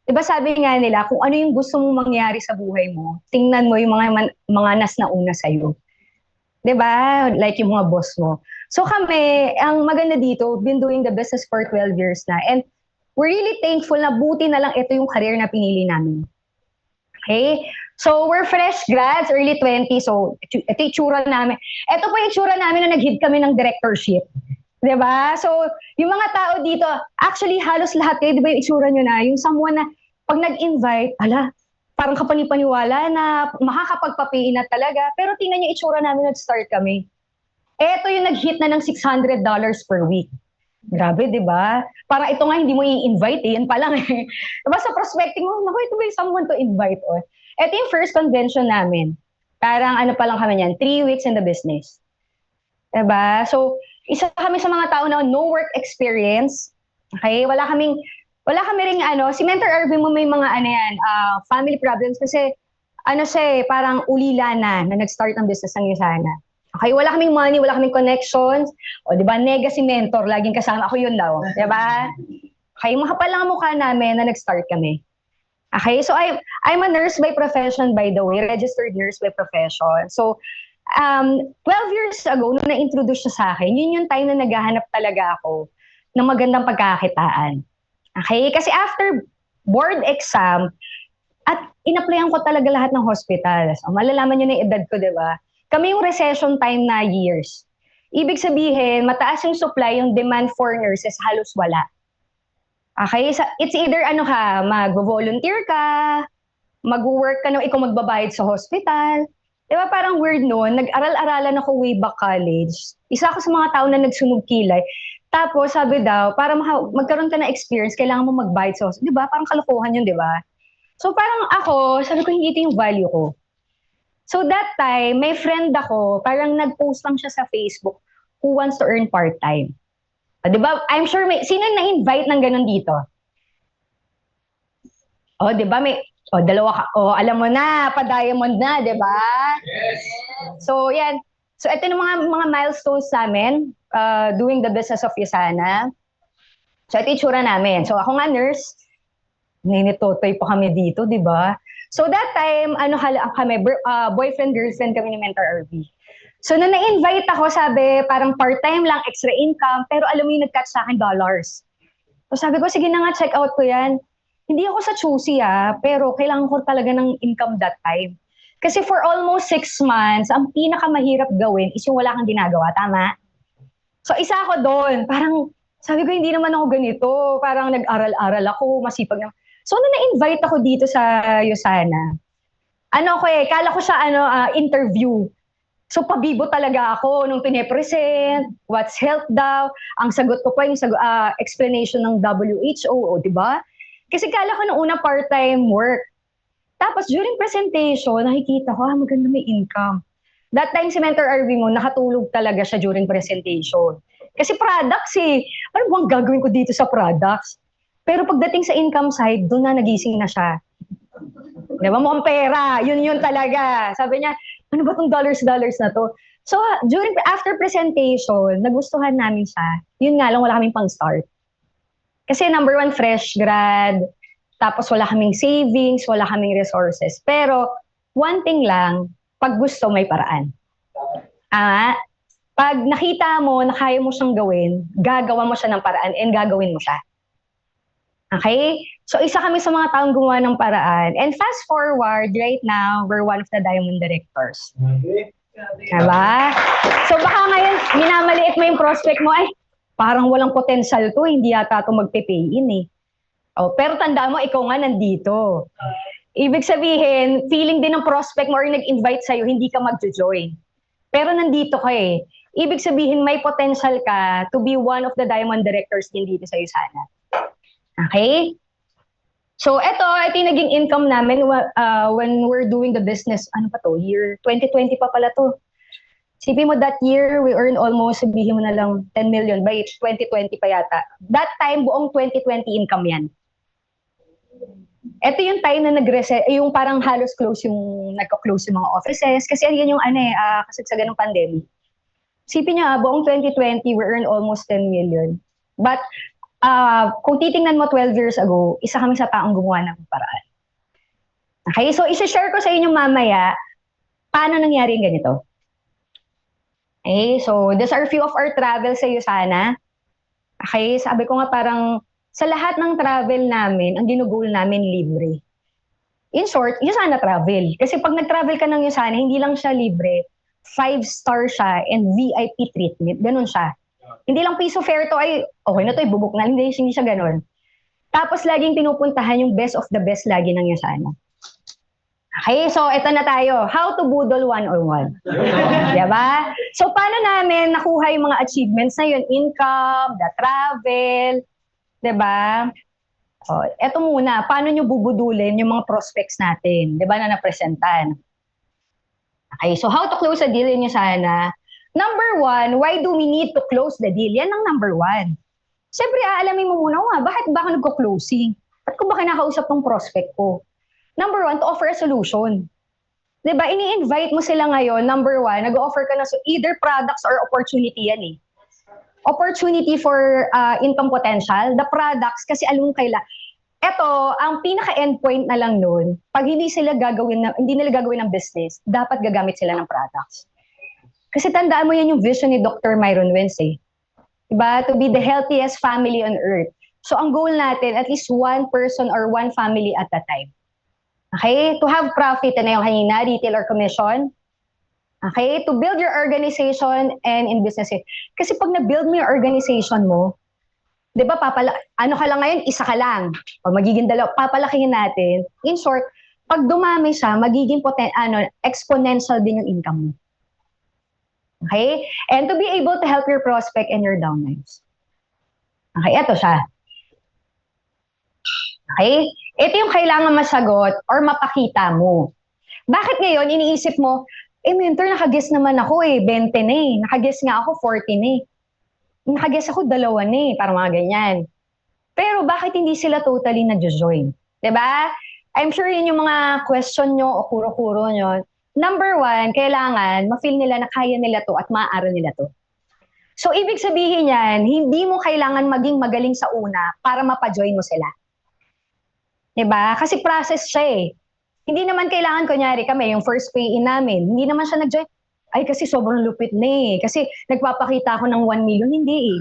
'Di ba sabi nga nila, kung ano yung gusto mong mangyari sa buhay mo, tingnan mo yung mga nas na una sa'yo. 'Di ba? Like yung mga boss mo. So kami, ang maganda dito, been doing the business for 12 years na. And we're really thankful na buti na lang ito yung career na pinili namin. Okay? So we're fresh grads, early 20s. So ito yung itsura namin. Ito po yung itsura namin na nag-hit kami ng directorship. 'Di ba? So yung mga tao dito, actually halos lahat kayo, 'di ba yung itsura nyo na, yung someone na pag nag-invite, ala, parang kapanipaniwala na makakapagpapiin na talaga. Pero tingnan niyo itsura namin nag-start kami. Eto yung nag-hit na ng $600 per week. Grabe, di ba? Para ito nga hindi mo i-invite eh. Yan pa lang eh. Diba sa prospecting mo, naku, ito ba yung someone to invite? Oh. Ito yung first convention namin. Parang ano pa lang kami yan, 3 weeks in the business. Diba? So, isa kami sa mga tao na no work experience. Okay? Wala kami ring ano, si Mentor Irving mo may mga ano yan, family problems kasi ano siya eh, parang ulila na nag-start ng business ng Yusana. Okay, wala kaming money, wala kaming connections. O, di ba, nega si Mentor, laging kasama ako yun daw. Di ba? Okay, makapal lang ang mukha namin na nag-start kami. Okay, so I'm a nurse by profession, by the way, registered nurse by profession. So, 12 years ago, nung na-introduce siya sa akin, yun yung time na naghahanap talaga ako ng magandang pagkakitaan. Okay, kasi after board exam, at in-applyan ko talaga lahat ng hospitals. So, malalaman nyo na yung edad ko, di ba? Kami yung recession time na years. Ibig sabihin, mataas yung supply, yung demand for nurses halos wala. Okay? It's either ano ka, mag-volunteer ka, mag-work ka ikaw magbabayad sa hospital. Di ba parang weird noon, nag-aral-aralan ako way back college. Isa ako sa mga tao na nagsunog kilay. Tapos sabi daw, para magkaroon ka ng experience, kailangan mo magbayad sa hospital. Di ba? Parang kalokohan yun, di ba? So parang ako, sabi ko hindi ito yung value ko. So that time, may friend ako, parang nag-post lang siya sa Facebook who wants to earn part-time. Di ba? I'm sure sino na-invite ng ganun dito? Oh, di ba? Dalawa ka. Oh, alam mo na, pa-diamond na, di ba? Yes. So, yan. So, ito yung mga milestones namin doing the business of Yusana. So, ito yung tsura namin. So, ako nga nurse, ninitotoy pa kami dito, di ba? So that time, kami, boyfriend, girlfriend kami ni Mentor RV. So nung na-invite ako, sabi, parang part-time lang, extra income, pero alam mo yung nag-catch sa akin dollars. So sabi ko, sige na nga, check out ko yan. Hindi ako sa choosy pero kailangan ko talaga ng income that time. Kasi for almost 6 months, ang pinakamahirap gawin is yung wala kang ginagawa, tama? So isa ako doon, parang sabi ko, hindi naman ako ganito. Parang nag-aral-aral ako, masipag na. So, nung na-invite ako dito sa Yusana, kala ko siya, interview. So, pabibo talaga ako nung pine-present, what's health daw. Ang sagot ko pa yung explanation ng WHO, di ba? Kasi kala ko nung una part-time work. Tapos, during presentation, nakikita ko, maganda may income. That time, si Mentor Irving mo, nakatulog talaga siya during presentation. Kasi products eh. Ano bang gagawin ko dito sa products? Pero pagdating sa income side, doon na nagising na siya. Di ba? Mukhang pera. Yun talaga. Sabi niya, ano ba tong dollars na to? So, after presentation, nagustuhan namin siya. Yun nga lang, wala kaming pang-start. Kasi number 1, fresh grad. Tapos wala kaming savings, wala kaming resources. Pero, one thing lang, pag gusto, may paraan. Pag nakita mo na kaya mo siyang gawin, gagawa mo siya ng paraan and gagawin mo siya. Okay? So, isa kami sa mga taong gumawa ng paraan. And fast forward, right now, we're one of the Diamond Directors. Diba? So, baka ngayon, minamaliit mo yung prospect mo, ay, parang walang potential to, hindi yata ito magpe-pay-in eh. Pero tanda mo, ikaw nga nandito. Ibig sabihin, feeling din ng prospect mo or nag-invite sa'yo, hindi ka mag-join. Pero nandito ka eh. Ibig sabihin, may potential ka to be one of the Diamond Directors din dito sa Yusana. Okay? So, ito yung naging income namin when we're doing the business. Ano pa to? Year 2020 pa pala to. Sipin mo that year, we earned almost, sabihin mo na lang, 10 million by 2020 pa yata. That time, buong 2020 income yan. Ito yung time na yung parang halos nagka-close yung mga offices. Kasi yan yung kasagsagan ng pandemic. Sipin niya, buong 2020, we earned almost 10 million. But kung titingnan mo 12 years ago, isa kami sa taong gumawa ng paraan. Okay, so isa-share ko sa inyo mamaya paano nangyari yung ganito. Okay, so these are few of our travels sa Yusana. Okay, sabi ko nga parang sa lahat ng travel namin, ang ginugol namin libre. In short, Yusana travel. Kasi pag nag-travel ka ng Yusana, hindi lang siya libre, 5-star siya and VIP treatment. Ganun siya. Hindi lang piso fare to ay, okay na to, ibubuk na. Hindi siya ganun. Tapos laging pinupuntahan yung best of the best lagi ng Yusana. Okay, so ito na tayo. How to budol 101. Diba? So paano namin nakuha yung mga achievements na yun? Income, the travel, diba? O, eto muna, paano nyo bubudulin yung mga prospects natin, diba, na napresentan? Okay, so how to close a deal nyo sana? Number 1, why do we need to close the deal? Yan ang number 1. Siyempre, aalamin mo muna, bakit ba ako nagko-closing? Ba't ko ba kinakausap ng prospect ko? Number 1, to offer a solution. Diba, ini-invite mo sila ngayon, number 1, nag-offer ka na so either products or opportunity yan eh. Opportunity for income potential, the products, kasi alam mo kailan. Ito, ang pinaka-endpoint na lang nun, pag hindi nila gagawin ng business, dapat gagamit sila ng products. Kasi tandaan mo yan yung vision ni Dr. Myron Wentz eh. Diba? To be the healthiest family on earth. So ang goal natin, at least one person or one family at a time. Okay? To have profit, na yung kanina, retail or commission. Okay? To build your organization and in business. Kasi pag na-build mo yung organization mo, di ba, ano ka lang ngayon, isa ka lang. O magiging dalawa, papalakihin natin. In short, pag dumami siya, magiging exponential din yung income mo. Okay? And to be able to help your prospect and your downlines. Okay, eto siya. Okay? Ito yung kailangan masagot or mapakita mo. Bakit ngayon, iniisip mo, mentor, nakaguess naman ako 20 na eh. Nakaguess nga ako 40 na eh. Nakaguess ako 2 na eh. Parang mga ganyan. Pero bakit hindi sila totally nag-join? Diba? I'm sure yun yung mga question nyo o kuro-kuro nyo. Number 1, kailangan ma-feel nila na kaya nila to at maaaral nila to. So, ibig sabihin yan, hindi mo kailangan maging magaling sa una para mapa-join mo sila. Diba? Kasi process siya eh. Hindi naman kailangan, kunyari kami, yung first pay-in namin, hindi naman siya nag-join. Ay, kasi sobrang lupit na eh. Kasi nagpapakita ako ng 1 million, hindi eh.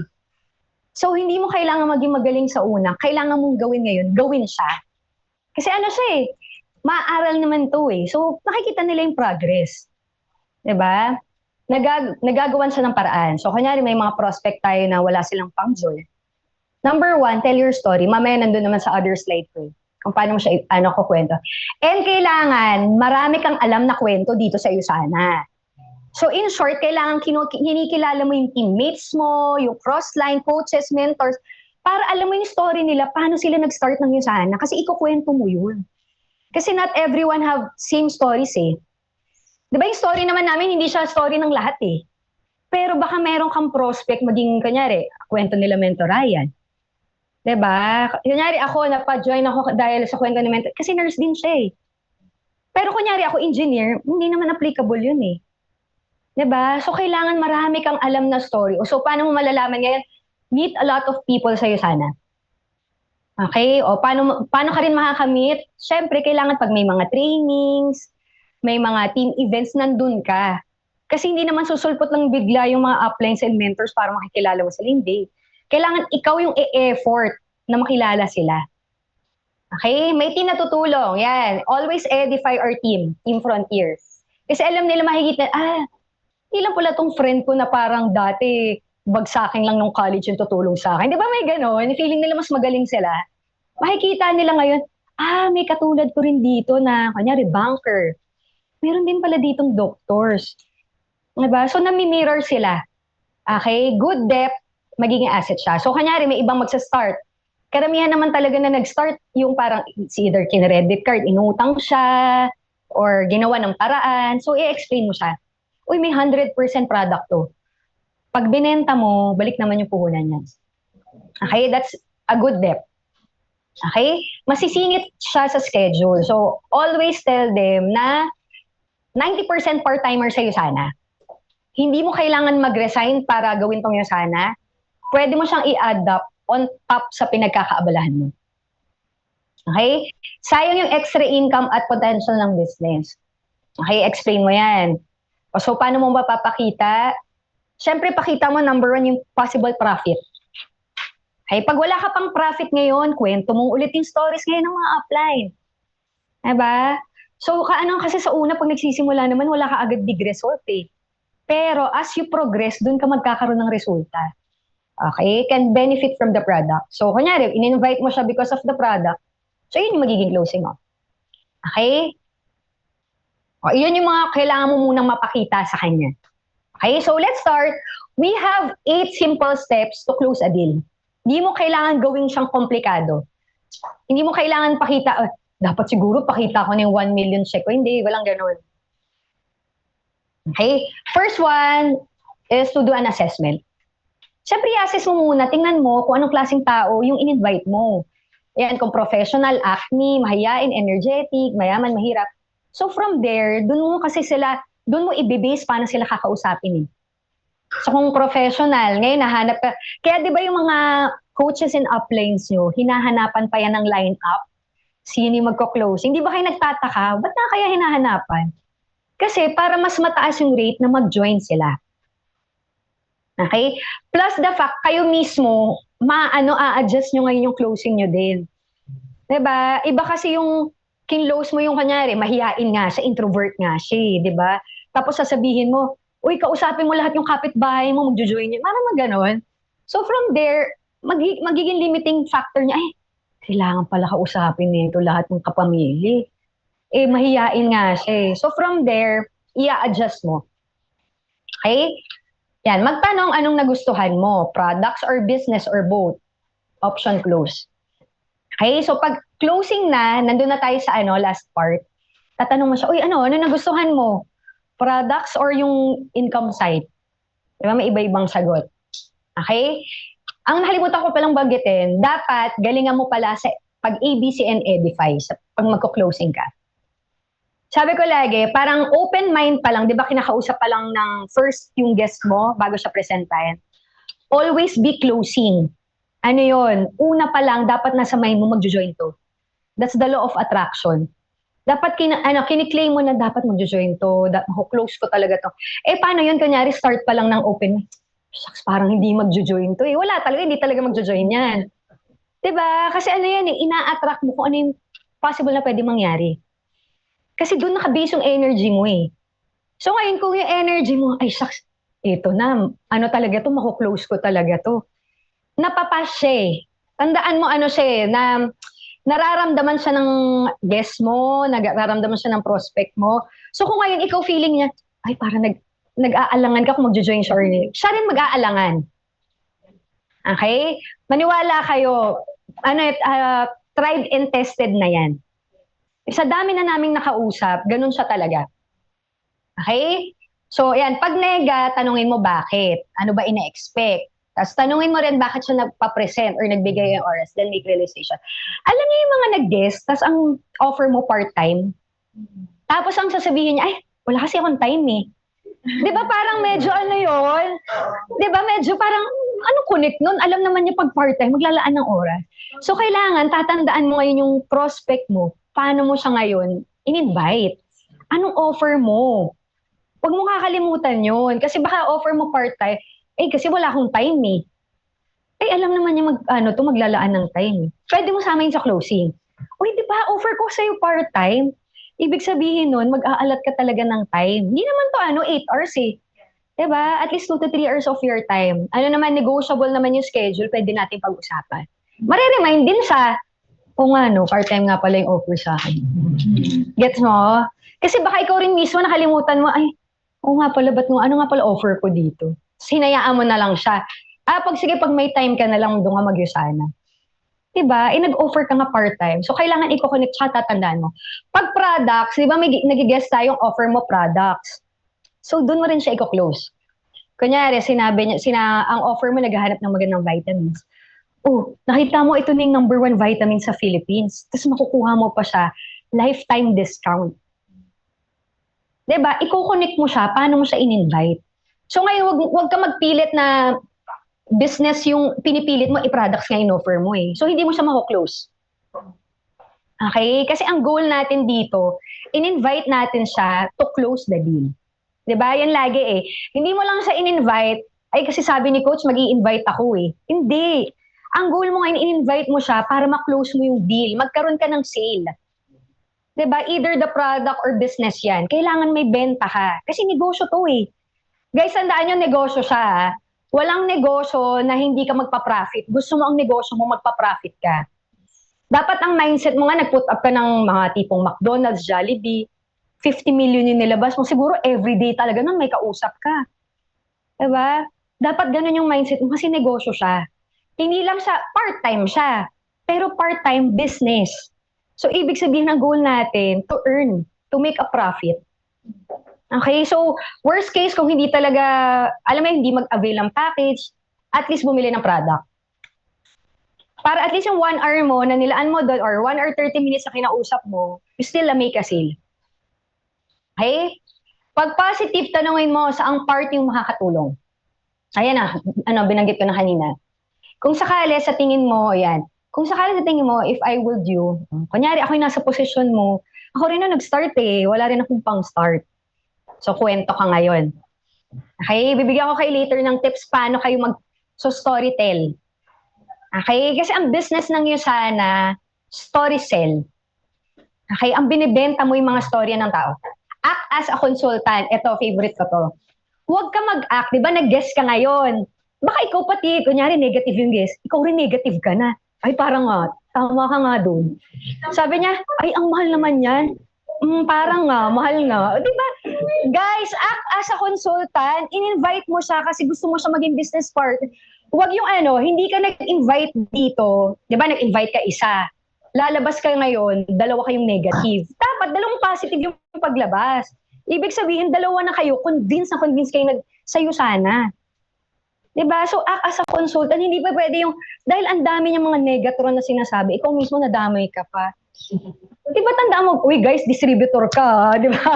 So, hindi mo kailangan maging magaling sa una. Kailangan mong gawin ngayon, gawin siya. Kasi ano siya eh, maaral naman to eh. So, makikita nila yung progress. Diba? Nagagawan siya ng paraan. So, kunyari may mga prospect tayo na wala silang pang-join. Number 1, tell your story. Mamaya nandun naman sa other slide ko eh. Kung paano mo siya kukwento. And kailangan, marami kang alam na kwento dito sa Yusana. So in short, kailangan kinikilala mo yung teammates mo, yung crossline, coaches, mentors, para alam mo yung story nila, paano sila nag-start ng Yusana. Kasi ikukwento mo yun. Kasi not everyone have same stories eh. Diba yung story naman namin, hindi siya story ng lahat eh. Pero baka meron kang prospect, maging kanyari, kwento nila Mentor Ryan. Diba? Kunyari ako, napa-join ako dahil sa kwento ni Mentor. Kasi nurse din siya eh. Pero kunyari ako engineer, hindi naman applicable yun eh. Diba? So kailangan marami kang alam na story. So paano mo malalaman ngayon? Meet a lot of people sa Yusana. Okay? O paano ka rin makakamit? Siyempre, kailangan pag may mga trainings, may mga team events, nandun ka. Kasi hindi naman susulpot lang bigla yung mga uplines and mentors para makikilala mo sila. Hindi. Kailangan ikaw yung e-effort na makilala sila. Okay? May team na tutulong. Yan. Always edify our team Frontier. Kasi alam nila mahigit na, hindi lang pala tong friend ko na parang dati bagsakin lang nung college yung tutulong sa akin. Di ba may gano'n? Feeling nila mas magaling sila. Makikita nila ngayon, may katulad ko rin dito na, kanyari, banker. Meron din pala ditong doctors. Diba? So, nami-mirror sila. Okay? Good depth, magiging asset siya. So, kanyari, may ibang magsa-start. Karamihan naman talaga na nag-start yung parang either kina-credit card, inutang siya, or ginawa ng paraan. So, i-explain mo siya. Uy, may 100% product to. Pag binenta mo, balik naman yung puhunan niya. Okay? That's a good depth. Okay? Masisingit siya sa schedule. So, always tell them na 90% part-timer sa Yusana. Hindi mo kailangan mag-resign para gawin tong Yusana. Pwede mo siyang i-adapt on top sa pinagkakaabalahan mo. Okay? Sayang yung extra income at potential ng business. Okay, explain mo yan. So, paano mo mapapakita? Siyempre, pakita mo, number one, yung possible profit. Okay, pag wala ka pang profit ngayon, kwento mong ulit yung stories ngayon ng mga upline. Diba? So, kasi sa una, pag nagsisimula naman, wala ka agad big result eh. Pero as you progress, dun ka magkakaroon ng resulta. Okay? Can benefit from the product. So, kunyari, in-invite mo siya because of the product. So, yun yung magiging closing mo. Okay? O, yun yung mga kailangan mo munang mapakita sa kanya. Okay? So, let's start. We have 8 simple steps to close a deal. Hindi mo kailangan gawing siyang komplikado. Hindi mo kailangan pakita, dapat siguro pakita ko na yung 1 million check ko. Hindi, walang ganun. Okay? First one is to do an assessment. Siyempre, i-assess mo muna. Tingnan mo kung anong klaseng tao yung in-invite mo. Yan, kung professional, acne, mahiyain, energetic, mayaman, mahirap. So from there, dun mo i-base paano sila kakausapin eh. So kung professional, ngayon nahanap ka. Kaya di ba yung mga coaches and uplines nyo, hinahanapan pa yan ng line-up? Sino yung magko-closing? Di ba kayo nagtataka? Ba't na kaya hinahanapan? Kasi para mas mataas yung rate na mag-join sila. Okay? Plus the fact, kayo mismo, a-adjust nyo ngayon yung closing nyo din. Diba? Iba kasi yung kinlose mo yung kanyari, mahihain nga siya, introvert nga siya, diba? Tapos sasabihin mo, uy, kausapin mo lahat yung kapitbahay mo, magjo-join niya. Parang ganon. So from there, magiging limiting factor niya, kailangan pala kausapin nito lahat ng kapamilya. Mahihain nga siya. So from there, i-adjust mo. Okay? Yan, magtanong anong nagustuhan mo, products or business or both. Option close. Okay, so pag closing na, nandun na tayo sa last part, tatanong mo siya, uy, ano nagustuhan mo? Products or yung income side? Diba, may iba-ibang sagot. Okay? Ang nakalimutan ko palang bagitin, dapat galingan mo pala sa pag ABC and Edify, pag magko-closing ka. Sabi ko lagi, parang open mind pa lang, di ba kinakausap pa lang ng first yung guest mo bago siya presentahin. Always be closing. Ano yun? Una pa lang, dapat nasa mind mo magjo-join to. That's the law of attraction. Dapat kiniklaim mo na dapat magjo-join to, close ko talaga to. Paano yun? Kunyari, start pa lang ng open, shucks, parang hindi magjo-join to. Wala talaga, hindi talaga magjo-join yan. Diba? Kasi yan ina-attract mo kung ano yung possible na pwede mangyari. Kasi doon nakabase yung energy mo eh. So ngayon, kung yung energy mo, ay shucks, ito na, talaga to, mako-close ko talaga to. Napapas siya eh. Tandaan mo siya eh, na nararamdaman siya ng guest mo, nararamdaman siya ng prospect mo. So kung ngayon ikaw feeling niya, ay parang nag-aalangan ka kung magjo-join siya or hindi. Siya rin mag-aalangan. Okay? Maniwala kayo, tried and tested na yan. Sa dami na naming nakausap, ganun siya talaga. Okay? So, yan. Pag nega, tanungin mo bakit. Ano ba ina-expect? Tapos tanungin mo rin bakit siya nagpa-present or nagbigay ng oras, then make realization. Alam niyo yung mga nag-guest, tapos ang offer mo part-time. Tapos ang sasabihin niya, ay, wala kasi akong time eh. Di ba parang medyo yun? Di ba medyo parang, connect nun? Alam naman niya pag part-time, maglalaan ng oras. So kailangan, tatandaan mo ngayon yung prospect mo. Paano mo siya ngayon in-invite? Anong offer mo? Huwag mo kakalimutan yun. Kasi baka offer mo part-time, kasi wala akong time eh. Alam naman niya maglalaan ng time. Pwede mo samayin sa closing. Uy, di ba, offer ko sa'yo part-time. Ibig sabihin nun, mag-aalat ka talaga ng time. Hindi naman to 8 hours eh. Diba? At least 2 to 3 hours of your time. Negotiable naman yung schedule, pwede natin pag-usapan. Mare-remind din siya, part-time nga pala yung offer sa akin. Gets mo? Kasi baka ikaw rin mismo nakalimutan mo, ano nga pala offer ko dito? Hinayaan mo na lang siya. Pag may time ka na lang, doon ka mag-usana. Diba? Nag-offer ka nga part-time. So, kailangan i-connect siya, tatandaan mo. Pag products, diba nag-guess tayong offer mo products. So, doon mo rin siya i-close. Kunyari, sinabi niya, ang offer mo, naghahanap ng magandang vitamins. Nakita mo, ito na yung number 1 vitamin sa Philippines. Tapos makukuha mo pa siya, lifetime discount. Diba? I-connect mo siya, paano mo siya in-invite. So ngayon, wag ka magpilit na business yung pinipilit mo, i-products nga in-offer mo eh. So, hindi mo siya mako-close. Okay? Kasi ang goal natin dito, in-invite natin siya to close the deal. 'Di ba? Yan lagi eh. Hindi mo lang siya in-invite, ay kasi sabi ni coach, mag-i-invite ako eh. Hindi. Ang goal mo ngayon, in-invite mo siya para ma-close mo yung deal. Magkaroon ka ng sale. 'Di ba? Either the product or business yan. Kailangan may benta ka. Kasi negosyo to eh. Guys, tandaan nyo, negosyo siya ha. Walang negosyo na hindi ka magpa-profit. Gusto mo ang negosyo mo, magpa-profit ka. Dapat ang mindset mo nga, nag-put up ka ng mga tipong McDonald's, Jollibee, 50 million yung nilabas mo. Siguro everyday talaga nun may kausap ka. Diba? Dapat ganun yung mindset mo kasi negosyo siya. Hindi lang siya, part-time siya. Pero part-time business. So, ibig sabihin ng goal natin, to earn, to make a profit. Okay, so worst case kung hindi talaga, alam mo hindi mag-avail ng package, at least bumili ng product. Para at least yung 1 hour mo na nilaan mo doon or 1 hour 30 minutes na kinausap mo, you still make a sale. Okay? Pag positive, tanungin mo saang part yung makakatulong. Ayan na, binanggit ko na kanina. Kung sakali sa tingin mo, ayan, kung sakali sa tingin mo, if I would you, kunyari ako yung nasa posisyon mo, ako rin na nag-start eh, wala rin akong pang-start. So, kwento ka ngayon. Okay? Bibigyan ko kayo later ng tips paano kayo mag-storytell. Okay? Kasi ang business ng Yusana, story sell. Okay? Ang binibenta mo yung mga storya ng tao. Act as a consultant. Ito, favorite ko to. Huwag ka mag-act. Diba, nag-guess ka ngayon. Baka ikaw pati, kunyari negative yung guess. Ikaw rin negative ka na. Ay, parang nga, tama ka nga doon. Sabi niya, ay, ang mahal naman yan. Parang nga, mahal nga. Di ba? Guys, act as a consultant. In-invite mo siya kasi gusto mo siya maging business partner. Huwag yung hindi ka nag-invite dito. Di ba, nag-invite ka isa. Lalabas ka ngayon, dalawa kayong negative. Dapat, dalawang positive yung paglabas. Ibig sabihin, dalawa na kayo, convince kayo sa'yo sana. Diba? So, act as a consultant, hindi pa pwede yung, dahil ang dami niyang mga negatron na sinasabi, ikaw mismo nadamay ka pa. Diba tandaan mo, uy guys, distributor ka, di ba?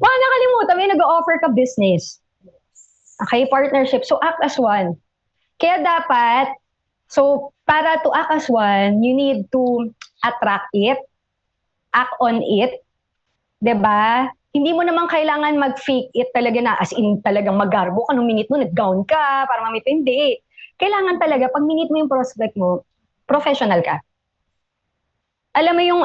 Baka nakalimutan, may nag-offer ka business. Okay, partnership. So, act as one. Kaya dapat, so, para to act as one, you need to attract it, act on it, di ba? Hindi mo naman kailangan mag-fake it talaga na as in talagang magarbo ka nung minute mo, nag-gown ka, para mamit hindi. Kailangan talaga, pag minute mo yung prospect mo, professional ka. Alam mo yung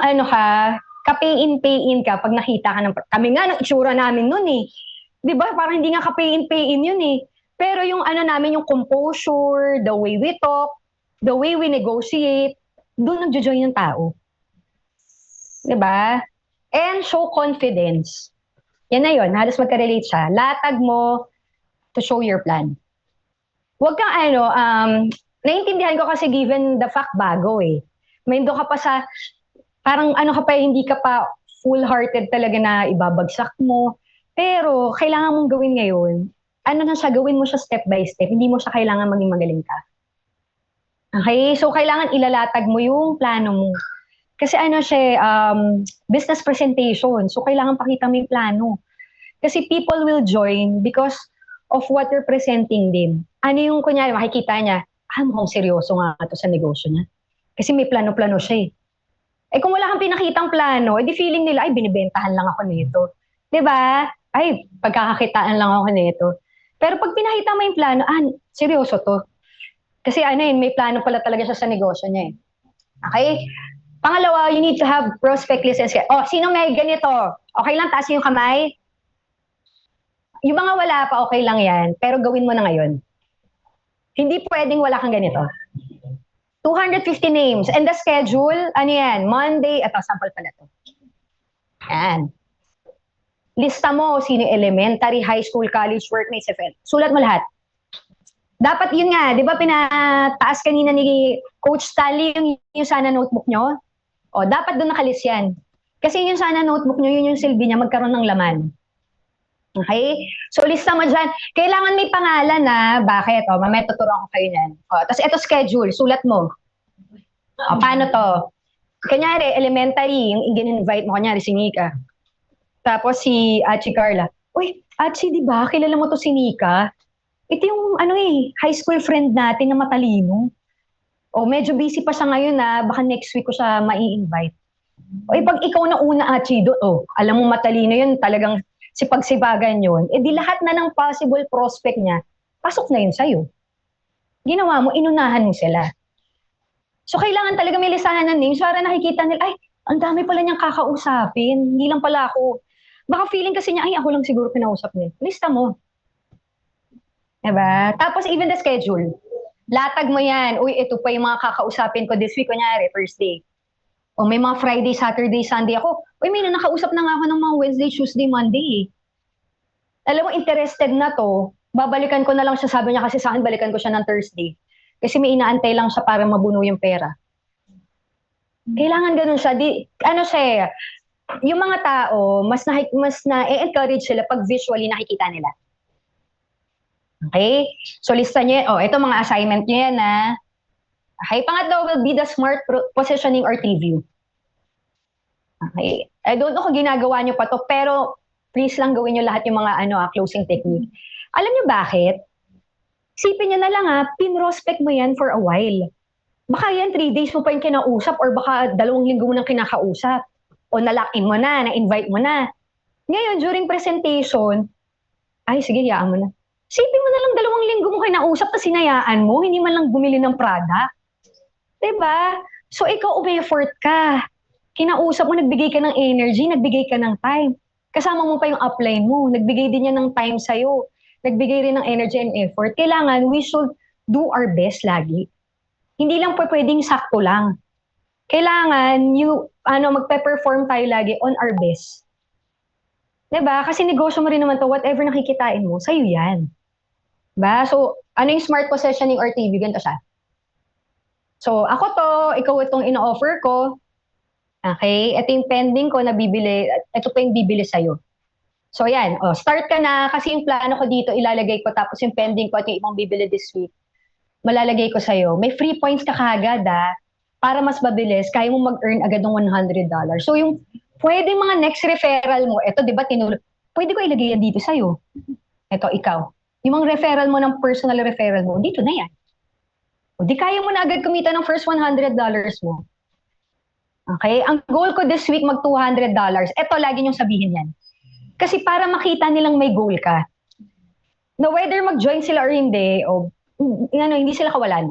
ka-pay-in ka pag nakita ka ng, kami nga, ng itsura namin nun eh. Di ba? Parang hindi nga ka-pay-in yun eh. Pero yung namin, yung composure, the way we talk, the way we negotiate, doon nagjo-join yung tao. Di ba? And show confidence. Yan na yun, halos magka-relate siya. Latag mo to show your plan. Huwag kang naiintindihan ko kasi given the fact bago eh. May ka pa sa, parang ka pa, hindi ka pa full-hearted talaga na ibabagsak mo. Pero kailangan mong gawin ngayon, gawin mo siya step by step. Hindi mo siya kailangan maging magaling ka. Okay? So, kailangan ilalatag mo yung plano mo. Kasi business presentation. So, kailangan pakita mo yung plano. Kasi people will join because of what you're presenting din. Ano yung, kunyari, makikita niya, mukhang seryoso nga ito sa negosyo niya. Kasi may plano-plano siya eh. Eh kung wala kang pinakitang plano, edi feeling nila, ay, binibentahan lang ako nito. Diba? Ay, pagkakakitaan lang ako nito. Pero pag pinakita mo yung plano, seryoso to. Kasi may plano pala talaga siya sa negosyo niya eh. Okay? Pangalawa, you need to have prospect list and schedule. Sino may ganito? Okay lang, taas yung kamay? Yung mga wala pa, okay lang yan. Pero gawin mo na ngayon. Hindi pwedeng wala kang ganito. 250 names. And the schedule, yan? Monday, sample pala to. Yan. Lista mo, sino elementary, high school, college, workmates, FL. Sulat mo lahat. Dapat yun nga, di ba pinataas kanina ni Coach Stanley yung sana notebook nyo? Dapat doon nakalis yan. Kasi yung sana notebook nyo, yun yung silbi niya, magkaroon ng laman. Okay? So, lista mo dyan. Kailangan may pangalan na, bakit? Mamaya tuturuan ko kayo yan. Tapos ito schedule, sulat mo. Paano to? Kanyari, elementary, yung in-invite mo, kanyari si Nika. Tapos si Achi Carla. Uy, Achi, di ba? Kilala mo to si Nika? Ito yung high school friend natin na matalino. O medyo busy pa siya ngayon na baka next week ko siya mai-invite. O pag ikaw na una, Chido, alam mo matalino yun, talagang sipag-sipagan yun, di lahat na ng possible prospect niya, pasok na yun sa'yo. Ginawa mo, inunahan mo sila. So, kailangan talaga may listahan ng names para nakikita nila, ay, ang dami pala niyang kakausapin. Hindi lang pala ako. Baka feeling kasi niya, ay, ako lang siguro kinausap niya. Lista mo. Diba? Tapos, even the schedule. Latag mo yan. Uy, ito pa yung mga kakausapin ko this week. Kunyari, Thursday. O may mga Friday, Saturday, Sunday ako. Uy, may nakausap na nga ako ng mga Wednesday, Tuesday, Monday. Alam mo, interested na to. Babalikan ko na lang siya. Sabi niya kasi sa akin, balikan ko siya ng Thursday. Kasi may inaantay lang siya para mabuno yung pera. Kailangan ganun siya. Siya yung mga tao, mas na-encourage sila pag visually nakikita nila. Okay? So, lista niyo, ito mga assignment niyo yan, ha? Okay, pangatlo will be the smart positioning or preview. Okay. I don't know kung ginagawa niyo pa to, pero please lang gawin niyo lahat yung mga closing technique. Alam niyo bakit? Isipin niyo na lang pinrospect mo yan for a while. Baka yan 3 days mo pa yung kinausap or baka 2 linggo mo nang kinakausap. O na-lock-in mo na-invite mo na. Ngayon, during presentation, ay sige, hayaan mo na. Isipin mo na lang 2 linggo mo kinausap tapos sinayaan mo, hindi man lang bumili ng product. Diba? So, ikaw umi-effort ka. Kinausap mo, nagbigay ka ng energy, nagbigay ka ng time. Kasama mo pa yung upline mo, nagbigay din yan ng time sa'yo. Nagbigay rin ng energy and effort. Kailangan, we should do our best lagi. Hindi lang po pwedeng sakto lang. Kailangan, magpe-perform tayo lagi on our best. Diba? Kasi negosyo mo rin naman to, whatever nakikitain mo, sa'yo yan. Diba? So, ano yung smart positioning or TV? Ganito siya. So, ako to, ikaw itong ino-offer ko. Okay? Ito yung pending ko na bibili. Ito pa yung bibili sa'yo. So, yan. Start ka na. Kasi yung plano ko dito, ilalagay ko. Tapos yung pending ko at yung ibang bibili this week, malalagay ko sa'yo. May free points ka kagad, para mas mabilis, kaya mo mag-earn agad ng $100. So, yung pwede mga next referral mo, ito, di ba, pwede ko ilagay yan dito sa'yo. Ito, ikaw. Yung mga referral mo ng personal referral mo, dito na yan. O, di kaya mo na agad kumita ng first $100 mo. Okay? Ang goal ko this week, mag $200. Ito, lagi niyong sabihin yan. Kasi para makita nilang may goal ka. Na whether mag-join sila or hindi, hindi sila kawalan.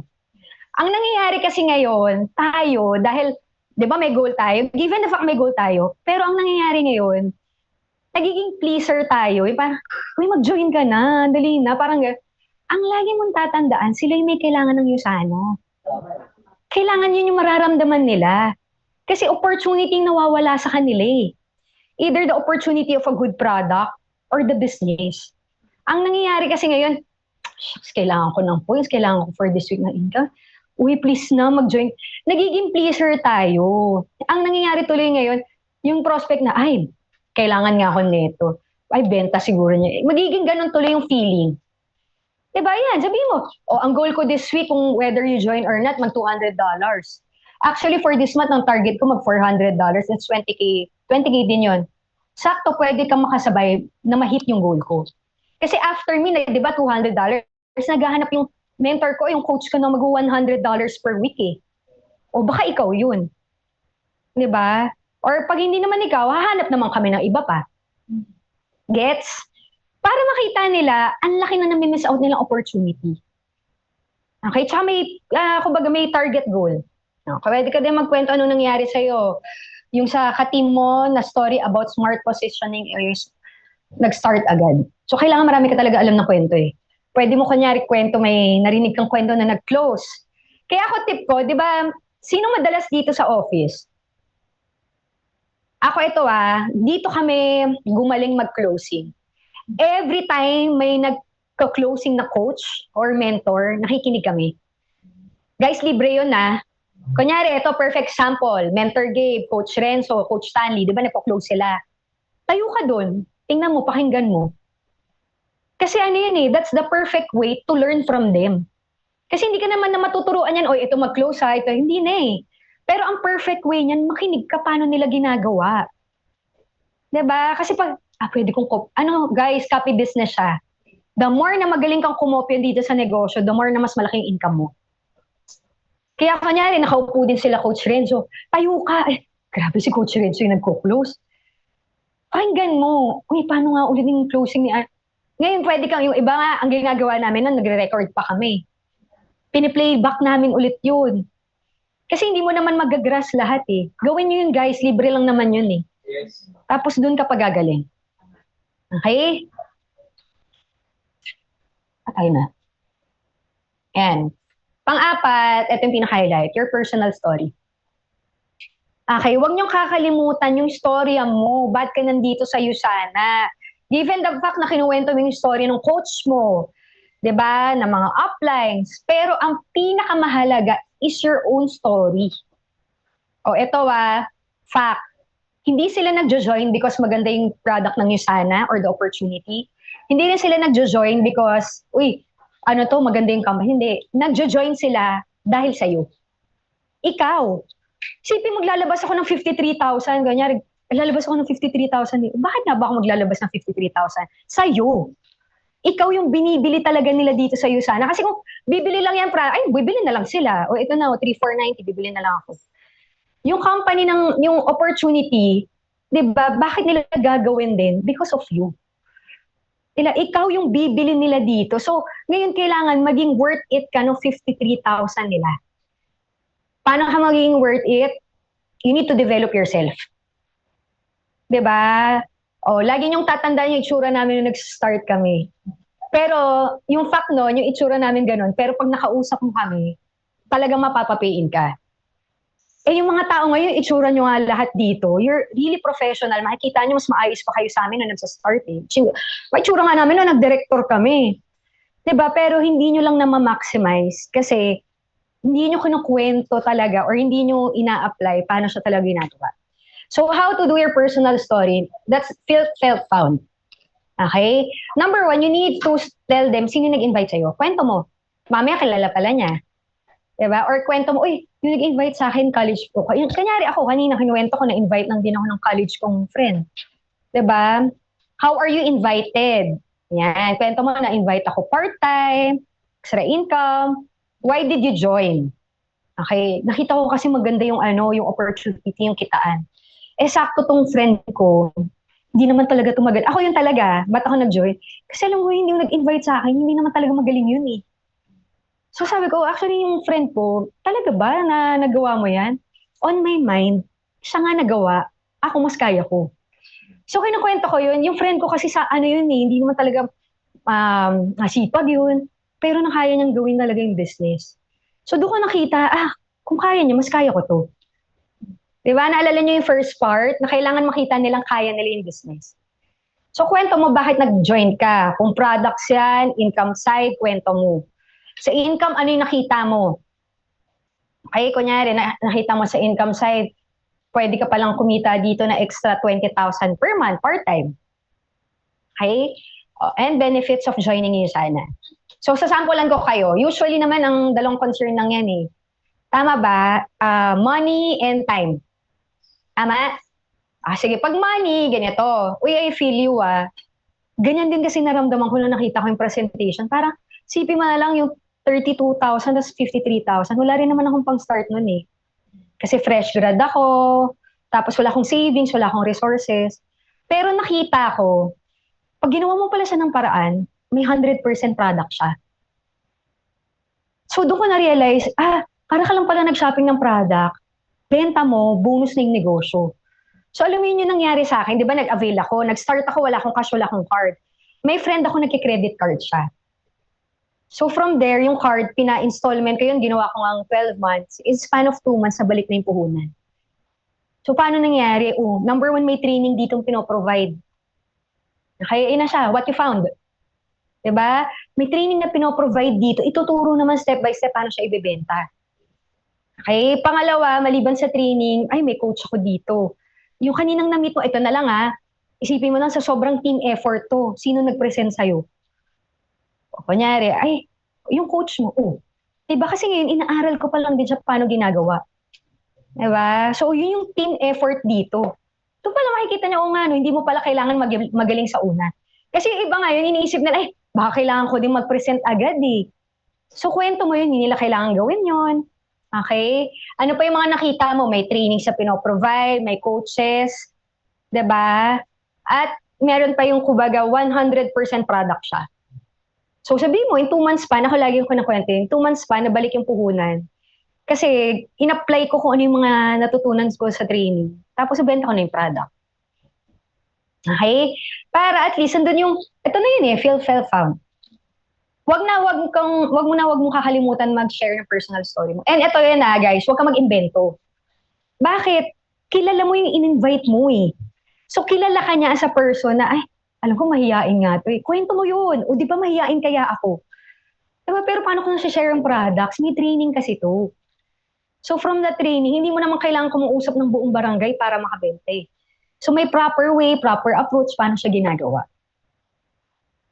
Ang nangyayari kasi ngayon, tayo, dahil, di ba may goal tayo, given the fact may goal tayo, pero ang nangyayari ngayon, nagiging pleaser tayo. Parang, uy, mag-join ka na, dali na. Parang, ang lagi mong tatandaan, sila yung may kailangan ng yusana. Kailangan yun yung mararamdaman nila. Kasi opportunity nawawala sa kanila eh. Either the opportunity of a good product or the business. Ang nangyayari kasi ngayon, shucks, kailangan ko ng points, kailangan ko for this week ng income. Uy, please na, mag-join. Nagiging pleaser tayo. Ang nangyayari tuloy ngayon, yung prospect na, ay, kailangan nga ako nito. Ay, benta siguro niya. Magiging ganun tuloy yung feeling. Diba yan? Sabihin mo, ang goal ko this week, kung whether you join or not, mag $200. Actually, for this month, ang target ko mag $400. That's 20K. 20K din yun. Sakto, pwede kang makasabay na ma-hit yung goal ko. Kasi after me, di ba, $200, naghahanap yung mentor ko, yung coach ko na mag $100 per week eh. O baka ikaw yun. Di ba? Or pag hindi naman ikaw, hahanap naman kami ng iba pa. Gets? Para makita nila, ang laki na nami-miss out nilang opportunity. Okay? Tsaka kumbaga may target goal. Pwede ka din magkwento anong nangyari sa'yo. Yung sa ka-team mo na story about smart positioning is nag-start agad. So, kailangan marami ka talaga alam ng kwento eh. Pwede mo kunyari kwento, may narinig kang kwento na nag-close. Kaya ako tip ko, di ba, sino madalas dito sa office? Ako ito dito kami gumaling mag-closing. Every time may nag-closing na coach or mentor, nakikinig kami. Guys, libre yun Kunyari, ito perfect example. Mentor Gabe, Coach Renzo, Coach Stanley, di ba nagpo-close sila? Tayo ka dun. Tingnan mo, pakinggan mo. Kasi that's the perfect way to learn from them. Kasi hindi ka naman na matuturuan yan, ito mag-close ito. Hindi na eh. Pero ang perfect way niyan, makinig ka paano nila ginagawa. Diba? Kasi pwede kong, guys, copy business siya. The more na magaling kang kumopya dito sa negosyo, the more na mas malaking income mo. Kaya kanyari, nakaupo din sila Coach Renzo. Tayo ka. Grabe si Coach Renzo yung nagko-close. Pakinggan mo. Uy, paano nga ulit yung closing ni Ngayon, pwede kang, yung iba nga, ang ginagawa namin nun, nagre-record pa kami. Piniplayback namin ulit yun. Kasi hindi mo naman magagrass lahat eh. Gawin nyo yun guys, libre lang naman yun eh. Yes. Tapos dun ka pagagaling. Okay? Patay na. Yan. Pang-apat, ito yung pinaka-highlight, your personal story. Okay, huwag niyong kakalimutan yung storya mo. Ba't ka nandito sa USANA? Given the fact na kinuwento mo yung story ng coach mo, 'di ba, ng mga uplines, pero ang pinakamahalaga is your own story. O ito fact. Hindi sila nagjo-join because maganda yung product ng USANA or the opportunity. Hindi rin sila nagjo-join because, ano to, maganda yung company. Hindi. Nagjo-join sila dahil sa'yo. Ikaw. Sipin, maglalabas ako ng 53,000, ganyan, lalabas ako ng 53,000. Bakit na ba ako maglalabas ng 53,000? Sa'yo. Ikaw yung binibili talaga nila dito sa USANA. Kasi kung bibili lang yan, bibili na lang sila. O ito na, 3,490, bibili na lang ako. Yung company yung opportunity, di ba, bakit nila gagawin din? Because of you. Ikaw yung bibili nila dito. So, ngayon kailangan maging worth it ka ng 53,000 nila. Paano ka magiging worth it? You need to develop yourself. Diba? Lagi niyong tatandaan yung itsura namin nung nag-start kami. Pero, yung fact nun, yung itsura namin ganun, pero pag nakausap mo kami, talagang mapapapayin ka. Yung mga tao ngayon, itsura nyo nga lahat dito, you're really professional. Makikita nyo, mas maayos pa kayo sa amin nung nagsa-start eh. May itsura nga namin nung nag-director kami. Diba? Pero hindi nyo lang na-maximize kasi hindi nyo kinukwento talaga or hindi nyo ina-apply paano siya talaga ginagawa. So, how to do your personal story? That's felt found. Okay? Number 1, you need to tell them sino nag-invite sa'yo. Kwento mo. Mamaya kilala pala niya. Diba? Or kwento mo, yung nag-invite sa akin, college ko. Kanyari ako, kanina kinuwento ko, na-invite lang din ako ng college kong friend. Diba? How are you invited? Yan. Kwento mo, na-invite ako part-time, extra income. Why did you join? Okay, nakita ko kasi maganda yung yung opportunity, yung kitaan. Sakto tong friend ko, hindi naman talaga tumagal. Ako yun talaga, ba't ako nag-join? Kasi alam mo, hindi yung nag-invite sa akin, hindi naman talaga magaling yun eh. So sabi ko, actually yung friend ko, talaga ba na nagawa mo yan? On my mind, siya nga nagawa, ako mas kaya ko. So kinukwento ko yun, yung friend ko kasi sa yun eh, hindi naman talaga nasipag yun. Pero nakaya niyang gawin talaga yung business. So doon ko nakita, kung kaya niya, mas kaya ko to. Diba? Naalala niyo yung first part na kailangan makita nilang kaya nila yung business. So kwento mo bakit nag-join ka. Kung products yan, income side, kwento mo. Sa income, ano yung nakita mo? Okay, kunyari, nakita mo sa income side, pwede ka palang kumita dito na extra 20,000 per month, part-time. Okay? And benefits of joining USANA. So, sasampulan ko kayo. Usually naman, ang dalawang concern lang yan eh. Tama ba? Money and time. Tama? Sige, pag money, ganito. I feel you Ganyan din kasi naramdaman ko nung nakita ko yung presentation. Parang, sipin mo na lang yung 32,000 tapos 53,000. Wala rin naman akong pang-start nun eh. Kasi fresh grad ako, tapos wala akong savings, wala akong resources. Pero nakita ko, pag ginawa mo pala siya ng paraan, may 100% product siya. So doon ko na-realize, para ka lang pala nag-shopping ng product, benta mo, bonus na yung negosyo. So alam mo yun yung nangyari sa akin, di ba nag-avail ako, nag-start ako, wala akong cash, wala akong card. May friend ako nagki-credit card siya. So from there, yung card, pina-installment ko yun, ginawa ko ng 12 months. In span of 2 months, nabalik na yung puhunan. So paano nangyari? Number 1, may training ditong pinoprovide. Okay, na siya. What you found? Diba? May training na pinoprovide dito. Ituturo naman step by step paano siya ibebenta. Okay, pangalawa, maliban sa training, may coach ako dito. Yung kaninang na-meet mo, ito na lang isipin mo lang sa sobrang team effort to. Sino nag-present sa'yo? Kunyari, yung coach mo, diba kasi ngayon, inaaral ko pa lang din siya paano ginagawa. Diba? So, yun yung team effort dito. Ito pala makikita niya, hindi mo pala kailangan magaling sa una. Kasi yung iba ngayon, iniisip nila, Baka kailangan ko din mag-present agad eh. So, kwento mo yun, hindi nila kailangan gawin yun. Okay? Ano pa yung mga nakita mo? May training sa pinoprovide, may coaches, 'di ba? At meron pa yung kumbaga 100% product siya. So sabihin mo, in 2 months pa, ako lagi ko nakwento, in 2 months pa, nabalik yung puhunan. Kasi in-apply ko kung ano yung mga natutunan ko sa training. Tapos ibenta ko na yung product. Okay? Para at least, andun yung, ito na yun feel, found. Wag mong kakalimutan mag-share ng personal story mo. And ito yun guys, wag ka mag-invento. Bakit? Kilala mo yung in-invite mo eh. So kilala ka niya as a person na, ay, alam ko mahihain nga to eh. Kwento mo yun. O di ba mahihain kaya ako? Diba, pero paano ko na-share ang products? May training kasi to. So from the training, hindi mo naman kailangan kumuusap ng buong barangay para makabenta eh. So may proper way, proper approach, paano siya ginagawa.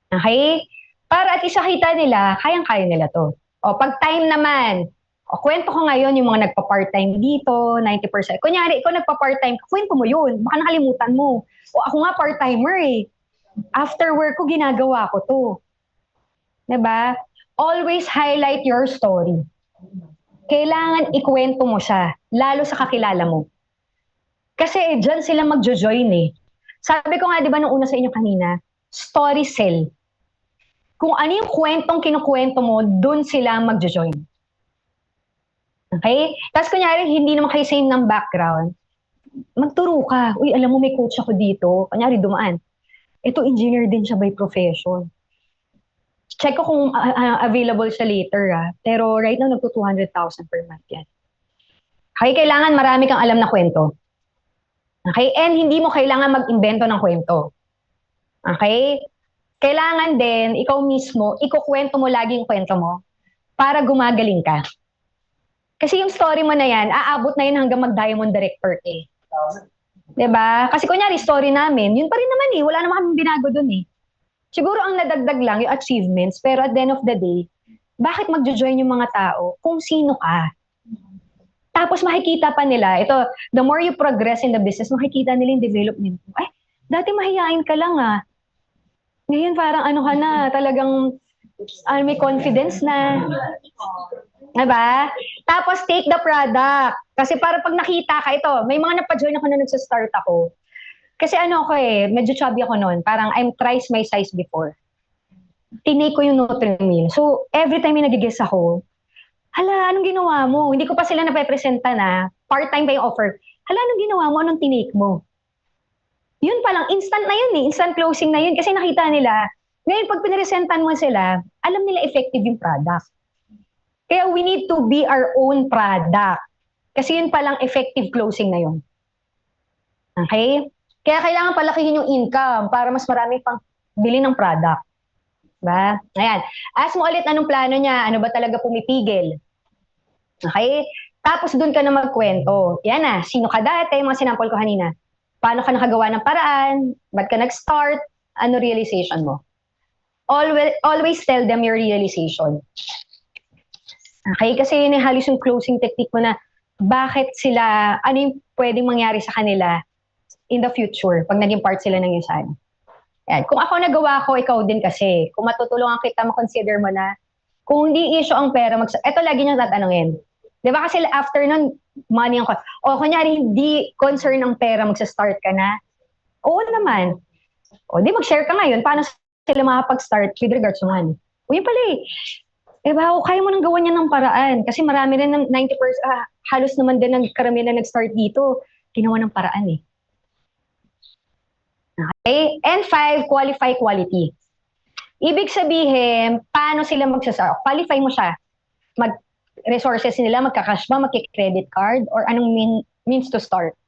Okay? Para at isakita nila, kayang-kaya nila to. O pag time naman, kwento ko ngayon yung mga nagpa-part-time dito, 90%. Kunyari, ikaw nagpa-part-time, kwento mo yun. Baka nakalimutan mo. O ako nga part-timer eh. After work ko, ginagawa ko to. Diba? Always highlight your story. Kailangan ikwento mo siya, lalo sa kakilala mo. Kasi dyan sila magjo-join eh. Sabi ko nga, di ba nung una sa inyo kanina, story sell. Kung ano yung kwentong kinukwento mo, dun sila magjo-join. Okay? Tapos kunyari, hindi naman kayo same ng background, magturo ka. Uy, alam mo, may coach ako dito. Kunyari, dumaan. Ito, engineer din siya by profession. Check ko kung available siya later Pero right now, nagto 200,000 per month yan. Okay, kailangan marami kang alam na kwento. Okay? And hindi mo kailangan mag-invento ng kwento. Okay? Kailangan din, ikaw mismo, ikukwento mo lagi yung kwento mo para gumagaling ka. Kasi yung story mo na yan, aabot na yun hanggang mag-diamond director eh. Diba? Kasi kunyari, story namin, yun pa rin naman eh. Wala naman kami binago dun eh. Siguro ang nadagdag lang yung achievements, pero at the end of the day, bakit magjo-join yung mga tao kung sino ka? Tapos makikita pa nila, ito, the more you progress in the business, makikita nila yung development mo. Ay, dati mahihain ka lang Ngayon parang ano ka na, talagang may confidence na. Diba? Tapos take the product. Kasi para pag nakita ka, ito, may mga napa-join ako na nagsa-start ako. Kasi ano ako medyo chubby ako noon. Parang I'm thrice my size before. Tinake ko yung Nutrimil. So, every time may nag-guess ako, hala, anong ginawa mo? Hindi ko pa sila napepresenta na, part-time pa yung offer. Hala, anong ginawa mo? Anong tinake mo? Yun palang, instant na yun instant closing na yun. Kasi nakita nila, ngayon pag pinaresentan mo sila, alam nila effective yung product. Kaya we need to be our own product. Kasi yun palang effective closing na yun. Okay? Kaya kailangan palakihin yung income para mas marami pang bili ng product. Diba? Ayan. Ask mo ulit anong plano niya, ano ba talaga pumipigil. Okay? Tapos dun ka na magkwento. Yan sino ka dati, mga sinampol ko kanina. Paano ka nakagawa ng paraan? Ba't ka nag-start? Ano realization mo? Always tell them your realization. Okay? Kasi yun halos yung closing technique mo na bakit sila, ano yung pwedeng mangyari sa kanila in the future pag naging part sila ng isang. Yan. Kung ako nagawa ko, ikaw din kasi. Kung matutulungan kita, makonsider mo na kung hindi issue ang pera, ito lagi niyang tatanungin. Di ba kasi after nun, money ang o kunyari hindi concern ang pera, magsa-start ka na. Oo naman. O di mag-share ka ngayon, paano sila makapag-start with regards to money. O yun pala diba, kaya mo nang gawa niya ng paraan. Kasi marami rin ng 90%, halos naman din ng karamihan na nag-start dito, ginawa ng paraan Okay? And 5, qualify quality. Ibig sabihin, paano sila magsasara? Qualify mo siya. Resources nila, magka-cash ba, magki-credit card, or anong means to start.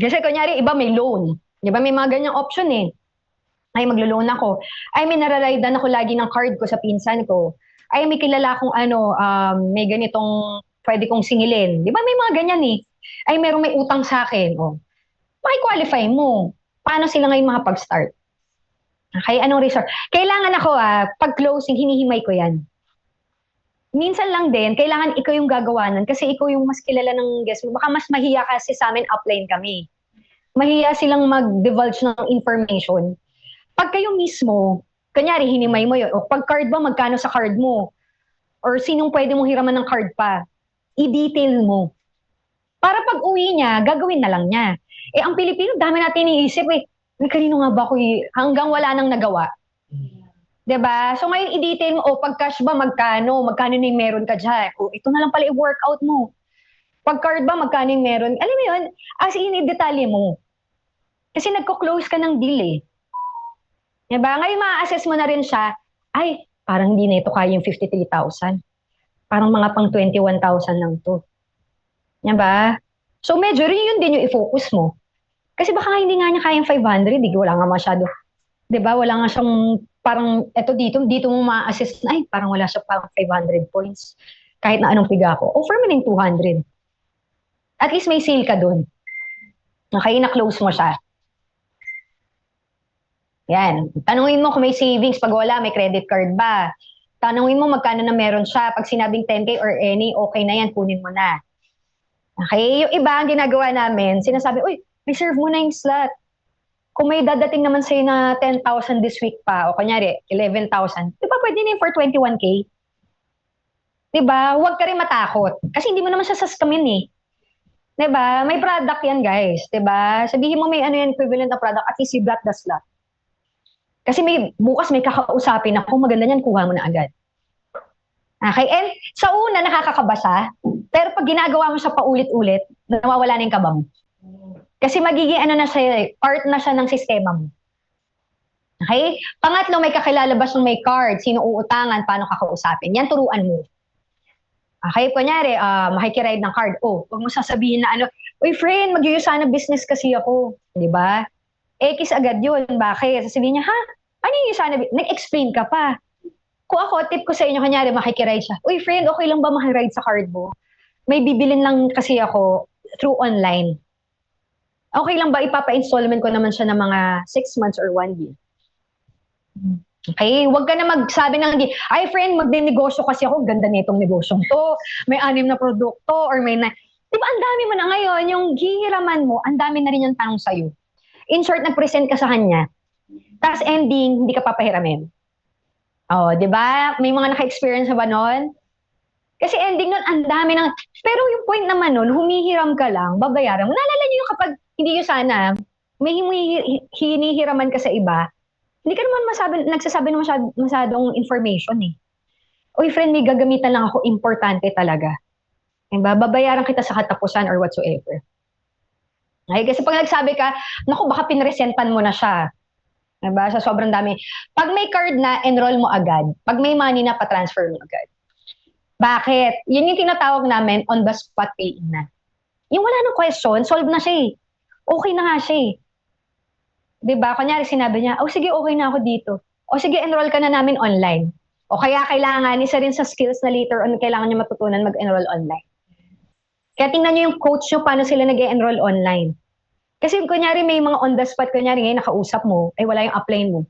Kasi kunyari, iba may loan. Di ba may mga ganyang option Ay, maglo-loan ako. Ay, may nararaydan ako lagi ng card ko sa pinsan ko. Ay, may kilala akong may ganitong pwede kong singilin. Di ba may mga ganyan Ay, merong may utang sa akin. Maki-qualify mo. Paano sila ngayon makapag-start? Okay, anong resource? Kailangan ako pag closing, hinihimay ko yan. Minsan lang din, kailangan ikaw yung gagawa nun kasi ikaw yung mas kilala ng guest mo. Baka mas mahiya kasi sa amin, upline kami. Mahiya silang mag-divulge ng information. Pag kayo mismo, kunyari, hinimay mo yun. O pag card ba, magkano sa card mo? Or sinong pwede mong hiraman ng card pa? I-detail mo. Para pag uwi niya, gagawin na lang niya. Eh, ang Pilipino, dami natin iniisip eh. Kanino nga ba ako hanggang wala nang nagawa. 'Di ba? So ngayon i-detail mo, pag cash ba magkano? Magkano na yung meron ka diyan? Ito na lang pala i-workout mo. Pag card ba magkano yung meron? Alam mo 'yun, as in i-detalye mo. Kasi nagko-close ka ng deal eh. 'Di ba? Ngayon ma-assess mo na rin siya, ay, parang hindi na ito kaya yung 53,000. Parang mga pang 21,000 lang 'to. 'Di ba? So medyo rin yun din yung i-focus mo. Kasi baka hindi nga niya kayang 500, wala nga masyado. 'Di ba? Wala nga siyang parang eto dito mo ma-assess na, ay, parang wala siya parang 500 points. Kahit na anong piga ko. Offer mo na yung 200. At least may sale ka dun. Okay, na-close mo siya. Yan. Tanungin mo kung may savings. Pag wala, may credit card ba? Tanungin mo magkano na meron siya. Pag sinabing 10K or any, okay na yan, kunin mo na. Okay? Yung iba, ang ginagawa namin, sinasabi, uy, reserve mo na yung slot. Kung may dadating naman sa'yo na 10,000 this week pa, o kunyari, 11,000, di ba pwede na yung for 21K? Di ba? Huwag ka rin matakot. Kasi hindi mo naman siya saskamin eh. Di ba? May product yan, guys. Di ba? Sabihin mo may ano yan, equivalent na product, at least you got the slot. Kasi bukas may kakausapin ako, maganda yan, kuha mo na agad. Okay? And sa una, nakakakabasa, pero pag ginagawa mo siya paulit-ulit, nawawala na yung kaba mo. Kasi magiging ano na siya, part na siya ng sistema mo. Okay? Pangatlo, may kakilalabas ng may card, sino uutangan, paano kakausapin. Yan, turuan mo. Okay? Kunyari, makikiride ng card. Huwag mo sasabihin na ano, uy friend, mag-yuyusana business kasi ako. Di ba? X agad yun. Bakit? Sasabihin niya, ha? Ano yung yusana business? Nag-explain ka pa. Kung ako, tip ko sa inyo, kunyari, makikiride siya. Uy friend, okay lang ba makiride sa card mo? May bibilin lang kasi ako through online. Okay lang ba ipapa-installment ko naman siya ng mga 6 months or 1 year? Okay? Huwag ka na magsabi ng, ay friend, magne-negosyo kasi ako, ganda nitong negosyong to, may 6 na produkto, or may na... Diba, ang dami mo na ngayon, yung hihiraman mo, ang dami na rin yung tanong sa'yo. In short, nag-present ka sa kanya, tapos ending, hindi ka papahiramin. Diba? May mga naka-experience na ba nun? Kasi ending nun, ang dami ng... Pero yung point naman nun, humihiram ka lang, babayaran mo. Naalala niyo yung kapag hindi yun sana, may hinihiraman ka sa iba, hindi ka naman nagsasabi ng masyadong information eh. Uy friend, may gagamitan lang ako, importante talaga. Diba? Babayaran kita sa katapusan or whatsoever. Okay? Kasi pag nagsabi ka, naku, baka pinresentan mo na siya. Diba? Sa sobrang dami. Pag may card na, enroll mo agad. Pag may money na, pa-transfer mo agad. Bakit? Yun yung tinatawag namin on the spot paying na. Yung wala nang question, solve na siya eh. Okay na nga siya eh. Diba? Kunyari sinabi niya, sige, okay na ako dito. Sige, enroll ka na namin online. O kaya kailangan, isa rin sa skills na later on, kailangan niya matutunan mag-enroll online. Kaya tingnan niyo yung coach niyo, paano sila nag-enroll online. Kasi kunyari may mga on the spot, kunyari ngayon nakausap mo, ay wala yung upline mo.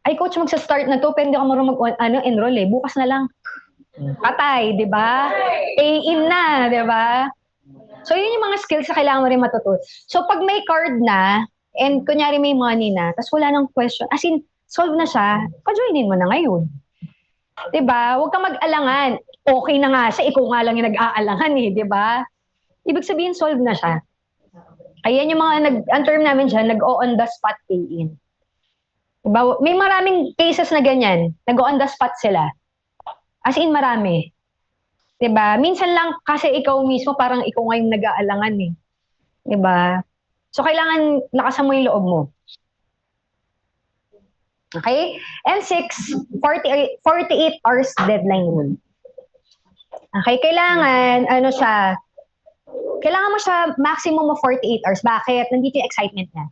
Ay coach, magsa-start na to, pero hindi ako marunong enroll eh. Bukas na lang. Patay, di ba? Pay-in na, di ba? So, yun yung mga skills na kailangan mo rin matutunan. So, pag may card na, and kunyari may money na, tapos wala nang question, as in, solve na siya, pa-joinin mo na ngayon. Diba? Huwag kang mag-alangan. Okay na nga siya, ikaw nga lang yung nag-aalangan eh, diba? Ibig sabihin, solve na siya. Ayan yung mga, ang term namin dyan, nag-on the spot pay-in. Diba? May maraming cases na ganyan, nag-on the spot sila. As in, marami. Diba? Minsan lang kasi ikaw mismo parang ikaw nga yung nag-aalangan eh. Diba? So, kailangan lakasan mo yung loob mo. Okay? And 48 hours deadline rule. Okay? Kailangan, kailangan mo siya maximum of 48 hours. Bakit? Nandito yung excitement niya.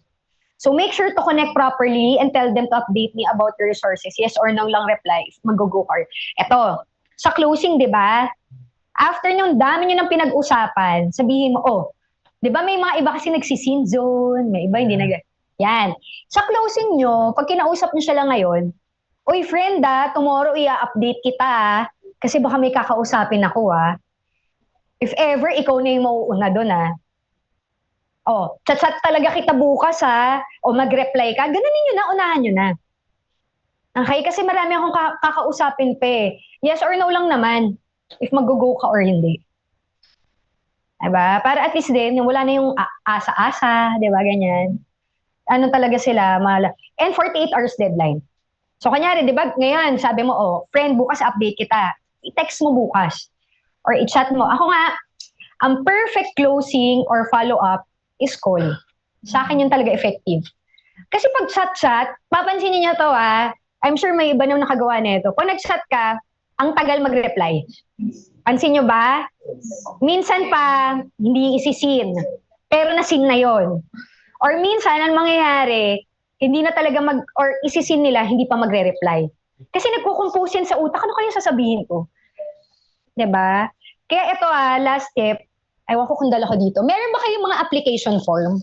So, make sure to connect properly and tell them to update me about the resources. Yes or no lang reply. Mag-go card. Eto, sa closing, di ba? After yung dami nyo ng pinag-usapan, sabihin mo, di ba may mga iba kasi nagsisin zone, may iba hindi yan. Sa closing nyo, pag kinausap nyo siya lang ngayon, uy friend tomorrow i-update kita kasi baka may kakausapin ako If ever, ikaw na yung mauuna doon chat-chat talaga kita bukas o mag-reply ka, gano'n nyo na, unahan nyo na. Okay? Kasi marami akong kakausapin pa eh. Yes or no lang naman. If mag-go ka or hindi. Diba? Para at least din, yung wala na yung asa-asa, diba, ganyan. Ano talaga sila, and 48 hours deadline. So, kanyari, di ba, ngayon, sabi mo, oh, friend, bukas update kita. I-text mo bukas. Or i-chat mo. Ako nga, ang perfect closing or follow-up is call. Sa akin yun talaga effective. Kasi pag chat-chat, papansinin niyo to I'm sure may iba nang nakagawa nito. Pag nag-chat ka, ang tagal mag-reply. Pansin nyo ba? Minsan pa, hindi isisin. Pero nasin na yon. Or minsan, ang mangyayari, hindi na talaga or isisin nila, hindi pa magre-reply. Kasi nagkukumpose yan sa utak, ano kaya sasabihin ko? Diba? Kaya ito last tip, ewan ko kung dala ko dito. Meron ba kayong mga application form?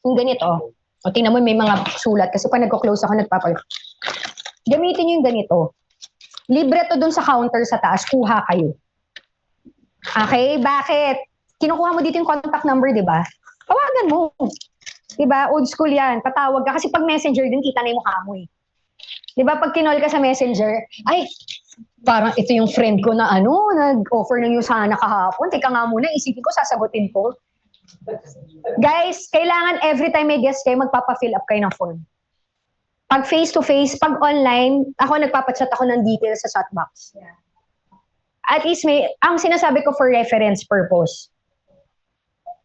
Yung ganito. O tingnan mo, may mga sulat. Kasi pag nagko-close ako, gamitin nyo yung ganito. Libre to dun sa counter sa taas, kuha kayo. Okay, bakit? Kinukuha mo dito yung contact number, di ba? Tawagan mo. Di ba? Old school yan. Tatawag ka. Kasi pag messenger din, kita na yung mukha mo eh. Di ba? Pag kinol ka sa messenger, ay, parang ito yung friend ko na nag-offer ng yung sana kahapon. Teka nga muna, isipin ko, sasagutin ko. Guys, kailangan every time may guest kayo, magpapa-fill up kayo ng form. Pag face-to-face, pag online, ako nagpapachat ako ng details sa chatbox. Yeah. At least ang sinasabi ko for reference purpose.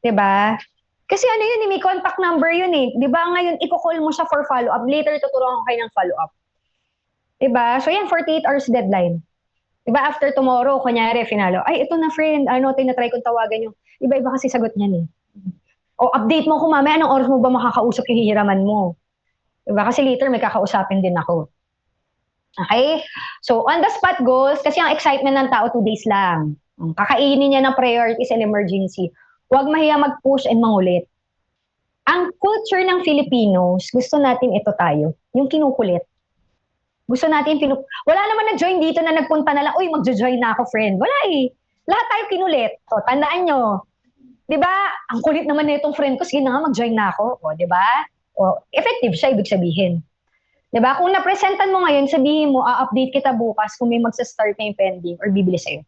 Diba? Kasi yun, may contact number yun eh. Diba ngayon, i-call mo siya for follow-up. Later, tuturuan ko kayo ng follow-up. Diba? So yan, 48 hours deadline. Diba after tomorrow, kunyari, finalo, ay, ito na friend, tinatry kong tawagan yung, iba-iba kasi sagot niyan eh. O update mo ko mamaya, anong oras mo ba makakausap yung hihiraman mo? Diba? Kasi later may kakausapin din ako. Okay? So, on the spot goals, kasi ang excitement ng tao 2 days lang. Kakainin niya ng priorities and emergency. Huwag mahiya mag-push and mangulit. Ang culture ng Filipinos, gusto natin ito tayo, yung kinukulit. Gusto natin, wala naman nag-join dito na nagpunta na lang, uy, mag-join na ako, friend. Wala eh. Lahat tayo kinulit. So, tandaan nyo. Diba? Ang kulit naman na itong friend ko, sige na nga, mag-join na ako. O, diba? O, effective siya, ibig sabihin. Diba? Kung napresentan mo ngayon, sabihin mo, update kita bukas kung may magsa-start na yung pending or bibili sa'yo.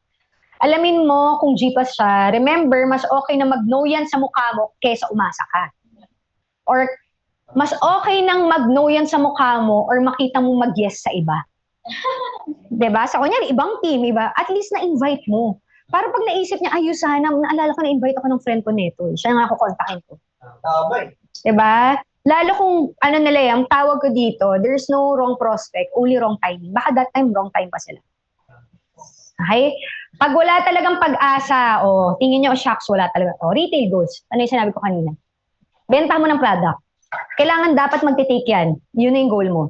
Alamin mo kung GPAS siya. Remember, mas okay na mag-no yan sa mukha mo kaysa umasa ka. Or, mas okay nang mag-no yan sa mukha mo or makita mo mag-yes sa iba. Diba? Sa kunyari, ibang team, iba, at least na-invite mo. Para pag naisip niya, ayun sana, naalala ko na-invite ako ng friend ko nito. Siya nga ako kontakin ko. Tama eh. Diba? Lalo kung, nila ang tawag ko dito, there's no wrong prospect, only wrong timing. Baka that time, wrong time pa sila. Okay? Pag wala talagang pag-asa, tingin nyo, shucks, wala talaga. Retail goods. Ano yung sinabi ko kanina? Benta mo ng product. Kailangan dapat magtitake yan. Yun na yung goal mo.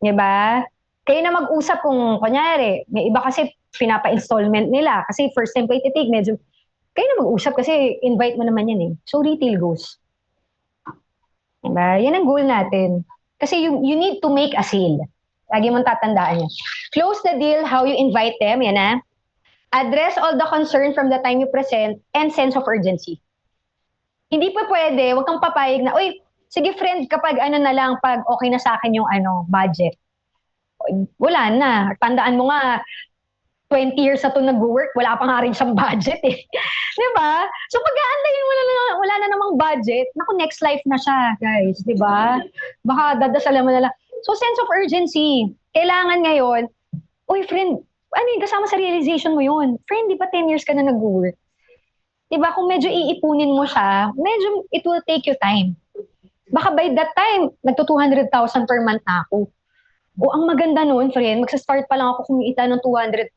Diba? Kayo na mag-usap kung, kunyari, may iba kasi pinapa-installment nila. Kasi first time pa ititake, medyo, kayo na mag-usap kasi invite mo naman yan eh. So, retail goals. Diba? Yan ang goal natin. Kasi you need to make a sale. Lagi mong tatandaan yan. Close the deal, how you invite them, yan na. Address all the concern from the time you present and sense of urgency. Hindi pa pwede, wag kang papayag na, uy, sige friend, kapag na lang, pag okay na sa akin yung budget. Wala na. Tandaan mo nga, 20 years na ito nag-work, wala pa nga rin siyang budget eh. Diba? So pag-aandayin wala na namang budget, naku, next life na siya, guys. Diba? Baka dadasalan mo na lang. So sense of urgency. Kailangan ngayon, uy friend, kasama sa realization mo yun. Friend, di ba 10 years ka na nag-work? Diba? Kung medyo iipunin mo siya, medyo it will take you time. Baka by that time, nagto-200,000 per month na ako. O ang maganda nun, friend, magsa-start pa lang ako kumita ng $200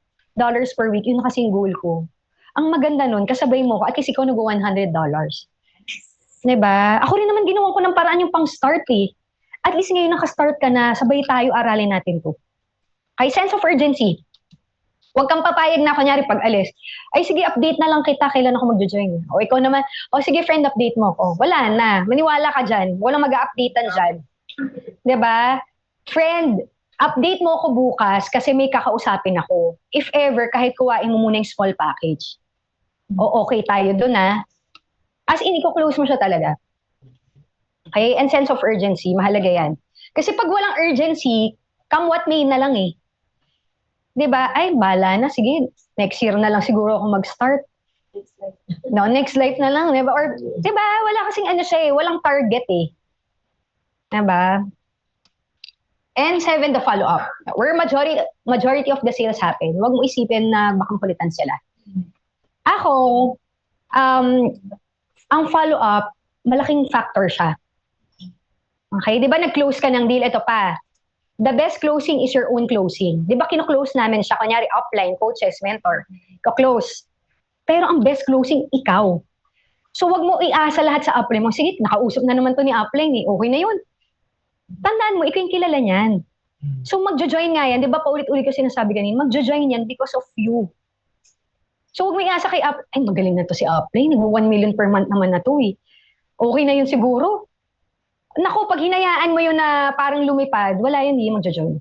per week, yun na kasing goal ko. Ang maganda nun, kasabay mo ko, at least ikaw nag-$100. Diba? Ako rin naman ginawa ko ng paraan yung pang-start eh. At least ngayon nakastart ka na, sabay tayo, aralin natin to. Kay sense of urgency. Huwag kang papayag na, kunyari pag alis. Ay sige, update na lang kita, kailan ako mag-join. O ikaw naman, sige friend, update mo ko. Wala na, maniwala ka dyan. Walang mag-updatean dyan. Diba? Friend, update mo ako bukas kasi may kakausapin ako. If ever, kahit kuwain mo muna yung small package. O okay tayo dun As in, i-close mo siya talaga. Okay? And sense of urgency, mahalaga yan. Kasi pag walang urgency, come what may na lang eh. 'Di ba? Ay, bala na, sige, next year na lang siguro ako mag-start. No, next life na lang, 'di ba? Or 'di ba, wala kasing ano siya eh, walang target eh. 'Di ba? And 7, the follow-up. Where majority of the sales happen. Huwag mo isipin na baka kulitan sila. Ako, um, ang follow-up, malaking factor siya. Okay, di ba nag-close ka ng deal? Ito pa, the best closing is your own closing. Di ba kino-close namin siya, kunyari upline, coaches, mentor, ka-close. Pero ang best closing, ikaw. So wag mo iasa lahat sa upline mo. Sige, nakausap na naman to ni upline eh. Okay na yun. Tandaan mo, ikaw yung kilala niyan. So magjo-join nga yan. Di ba paulit-ulit ko sinasabi kanina, magjo-join yan because of you. So huwag mo iasa kay upline. Ay, magaling na to si upline. 1 million per month naman na to eh. Okay na yun siguro. Naku, pag hinayaan mo yun na parang lumipad, wala yun, hindi magjo-join.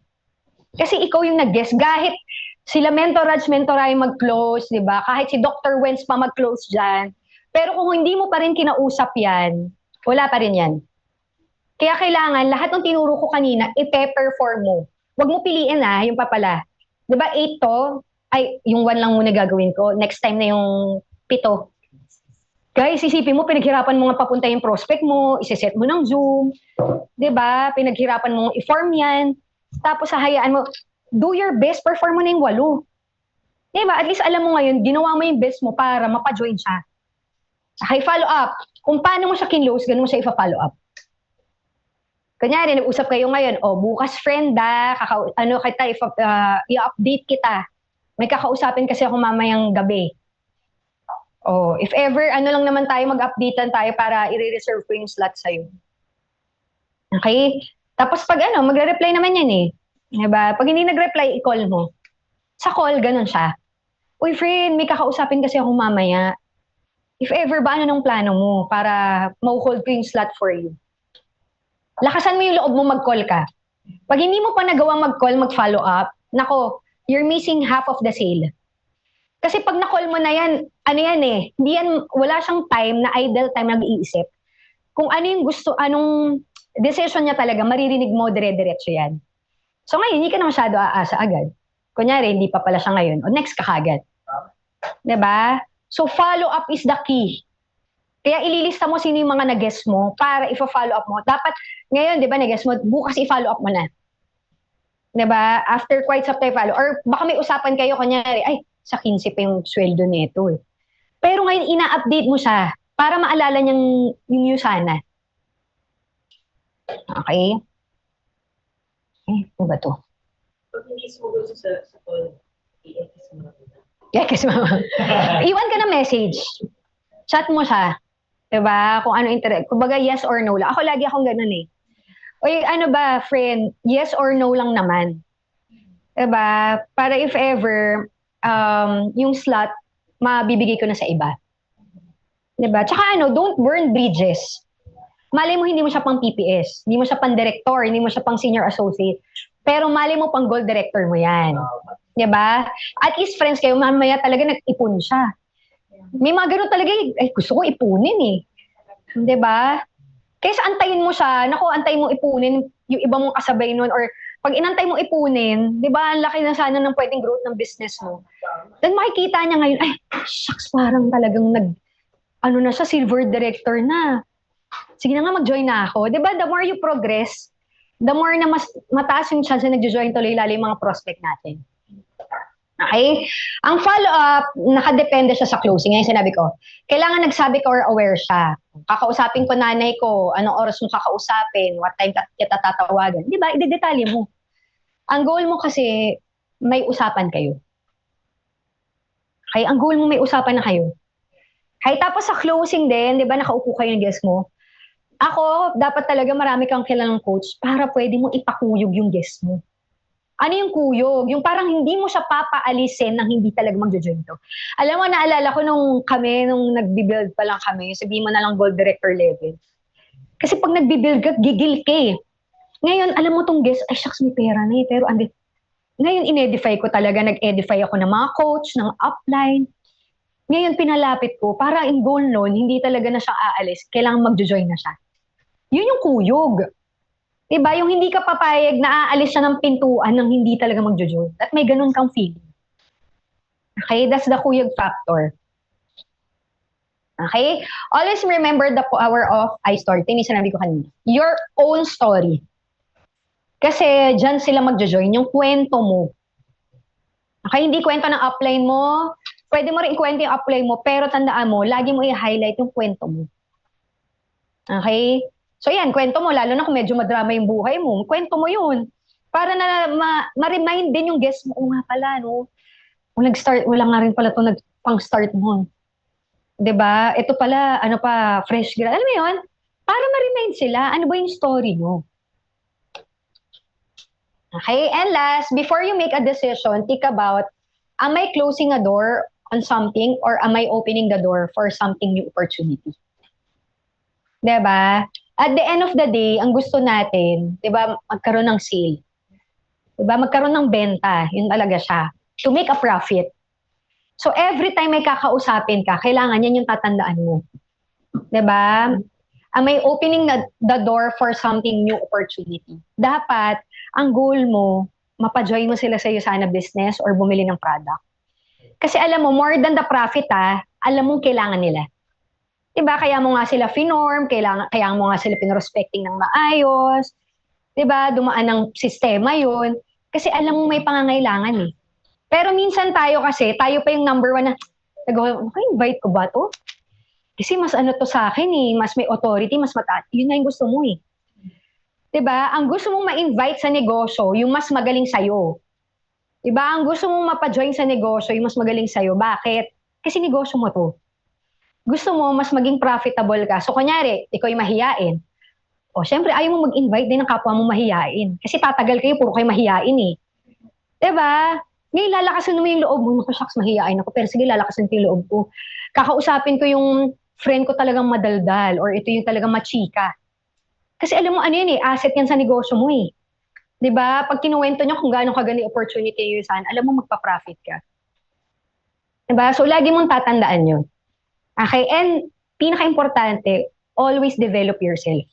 Kasi ikaw yung nag-guess. Kahit sila Mentor Raj, Mentor Rai mag-close, di ba? Kahit si Dr. Wentz pa mag-close dyan. Pero kung hindi mo pa rin kinausap yan, wala pa rin yan. Kaya kailangan, lahat ng tinuro ko kanina, i-perform mo. Huwag mo piliin yung papala. Di ba, 8 to, ay, yung 1 lang muna gagawin ko. Next time na yung 7. Guys, isipin mo, pinaghirapan mo nga papunta yung prospect mo, isiset mo ng Zoom, di ba? Pinaghirapan mo i-form yan, tapos hahayaan mo, do your best, perform mo na yung 8. Di ba? At least alam mo ngayon, ginawa mo yung best mo para mapa-join siya. Okay, follow up. Kung paano mo siya kinlose, ganun mo siya ipa-follow up. Kunyari, nag-usap kayo ngayon, bukas friend i-update kita. May kakausapin kasi ako mamayang gabi. If ever, lang naman tayo, mag-updatean tayo para i-reserve ko yung slot sa'yo. Okay? Tapos pag magre-reply naman yan eh. Diba? Pag hindi nag-reply, i-call mo. Sa call, ganun siya. Uy, friend, may kakausapin kasi ako mamaya. If ever ba, nung plano mo para ma-hold ko yung slot for you? Lakasan mo yung loob mo, mag-call ka. Pag hindi mo pa nagawa mag-call, mag-follow up, nako, you're missing half of the sale. Kasi pag na-call mo na yan, hindi yan, wala siyang time na idle time nag-iisip. Kung ano yung gusto, anong decision niya talaga, maririnig mo, dire-diretso yan. So ngayon, hindi ka na masyado aasa agad. Kunyari, hindi pa pala siya ngayon, next ka kagad. Diba? So follow up is the key. Kaya ililista mo sino yung mga nag-guess mo para i-follow up mo. Dapat, ngayon, di ba, nag-guess mo, bukas i-follow up mo na. Diba? After quite some time follow. Or baka may usapan kayo, kunyari, ay, sa 15 pa yung sweldo nito eh. Pero ngayon, ina-update mo siya para maalala niyang yung sana. Okay? Ano ba to? Pag hindi sumugot sa call, i-exis mo na. I-exis mo. Iwan ka na message. Chat mo siya. Diba? Kung ano interest. Kumbaga, yes or no lang. Ako lagi akong ganun eh. Uy, ano ba, friend? Yes or no lang naman. Diba? Para if ever, yung slot, mabibigay ko na sa iba. Diba? Tsaka don't burn bridges. Malay mo hindi mo siya pang PPS, hindi mo siya pang director, hindi mo siya pang senior associate, pero malay mo pang gold director mo yan. Diba? At least friends kayo, mamaya talaga nag-ipon siya. May mga ganun talaga, gusto ko ipunin eh. Diba? Kaysa antayin mo siya, antayin mo ipunin yung iba mong kasabay nun, or pag inantay mo ipunin, di ba, ang laki na sana ng pwedeng growth ng business mo. Then makikita niya ngayon, shucks, parang talagang na siya, silver director na. Sige na nga, mag-join na ako. Di ba, the more you progress, the more na mas mataas yung chance na nag-join tuloy lalo yung mga prospect natin. Okay? Ang follow-up, nakadepende siya sa closing. Ngayon sinabi ko, kailangan nagsabi ka or aware siya. Kakausapin ko nanay ko, anong oras mo kakausapin, what time kita tatawagan. Di ba? Idedetalye mo. Ang goal mo kasi, may usapan kayo. Okay? Ang goal mo, may usapan na kayo. Okay? Tapos sa closing din, di ba, nakaupo kayo ng guest mo. Ako, dapat talaga marami kang kilalang coach para pwede mo ipakuyog yung guest mo. Ano yung kuyog? Yung parang hindi mo siya papaalisin nang hindi talaga magjo-join to. Alam mo, naalala ko nung nagbi-build pa lang kami, sabihin mo na lang gold director level. Kasi pag nagbi-build ka, gigil ka eh. Ngayon, alam mo tong guest, shucks, may pera na eh. Pero ngayon, in-edify ko talaga, nag-edify ako ng mga coach, ng upline. Ngayon, pinalapit ko, para in goal nun, hindi talaga na siya aalis, kailangan magjo-join na siya. Yun yung kuyog. Diba? Yung hindi ka papayag na aalis siya ng pintuan nang hindi talaga magjo-join. At may ganun kang feeling. Okay? That's the kuyog factor. Okay? Always remember the power of story. Yung sinabi ko kanina. Your own story. Kasi dyan sila magjo-join. Yung kwento mo. Okay? Hindi kwento ng upline mo. Pwede mo rin ikwento yung upline mo, pero tandaan mo, lagi mo i-highlight yung kwento mo. Okay? So yan, kwento mo, lalo na kung medyo madrama yung buhay mo, kwento mo yun. Para na ma-remind din yung guest mo, nga pala, no? Kung nag-start, wala nga rin pala ito pang-start mo. 'Di ba? Ito pala, ano pa, fresh grad. Alam mo yun? Para ma-remind sila, ano ba yung story mo? Okay? And last, before you make a decision, think about, am I closing a door on something or am I opening the door for something new opportunity? 'Di ba? At the end of the day, ang gusto natin, 'di ba, magkaroon ng sale. 'Di ba? Magkaroon ng benta, yun talaga siya. To make a profit. So every time may kakausapin ka, kailangan yan yung tatandaan mo. 'Di ba? Am I opening the door for something new opportunity? Dapat, ang goal mo, mapajoin mo sila sa iyo sana business or bumili ng product. Kasi alam mo, more than the profit alam mong kailangan nila. Diba? Kaya mo nga sila finorm, kaya mo nga sila pinrospecting ng maayos. Diba? Dumaan ng sistema yun. Kasi alam mo may pangangailangan eh. Pero minsan tayo kasi, tayo pa yung number one na, invite ko ba to? Kasi mas ano to sa akin eh, mas may authority, mas mataas. Yun na yung gusto mo eh. Diba? Ang gusto mong ma-invite sa negosyo, yung mas magaling sa'yo. Diba? Ang gusto mong mapajoin sa negosyo, yung mas magaling sa'yo. Bakit? Kasi negosyo mo to. Gusto mo mas maging profitable ka. So, kunyari, ikaw yung mahiyain. O, syempre, ayaw mo mag-invite din ng kapwa mo mahiyain. Kasi tatagal kayo, puro kayo mahiyain eh. Diba? Ngayon, lalakasin mo yung loob mo. Naku, shucks, mahiyain ako. Pero sige, lalakasin ko yung loob ko. Kakausapin ko yung friend ko talagang madaldal or ito yung talagang machika. Kasi alam mo, ano yun eh, asset yan sa negosyo mo eh. Diba? Pag kinuwento nyo kung gaano kagani opportunity yun saan, alam mo magpa-profit ka. Diba? So, lagi mong tatandaan yun. Okay, and pinaka-importante, always develop yourself.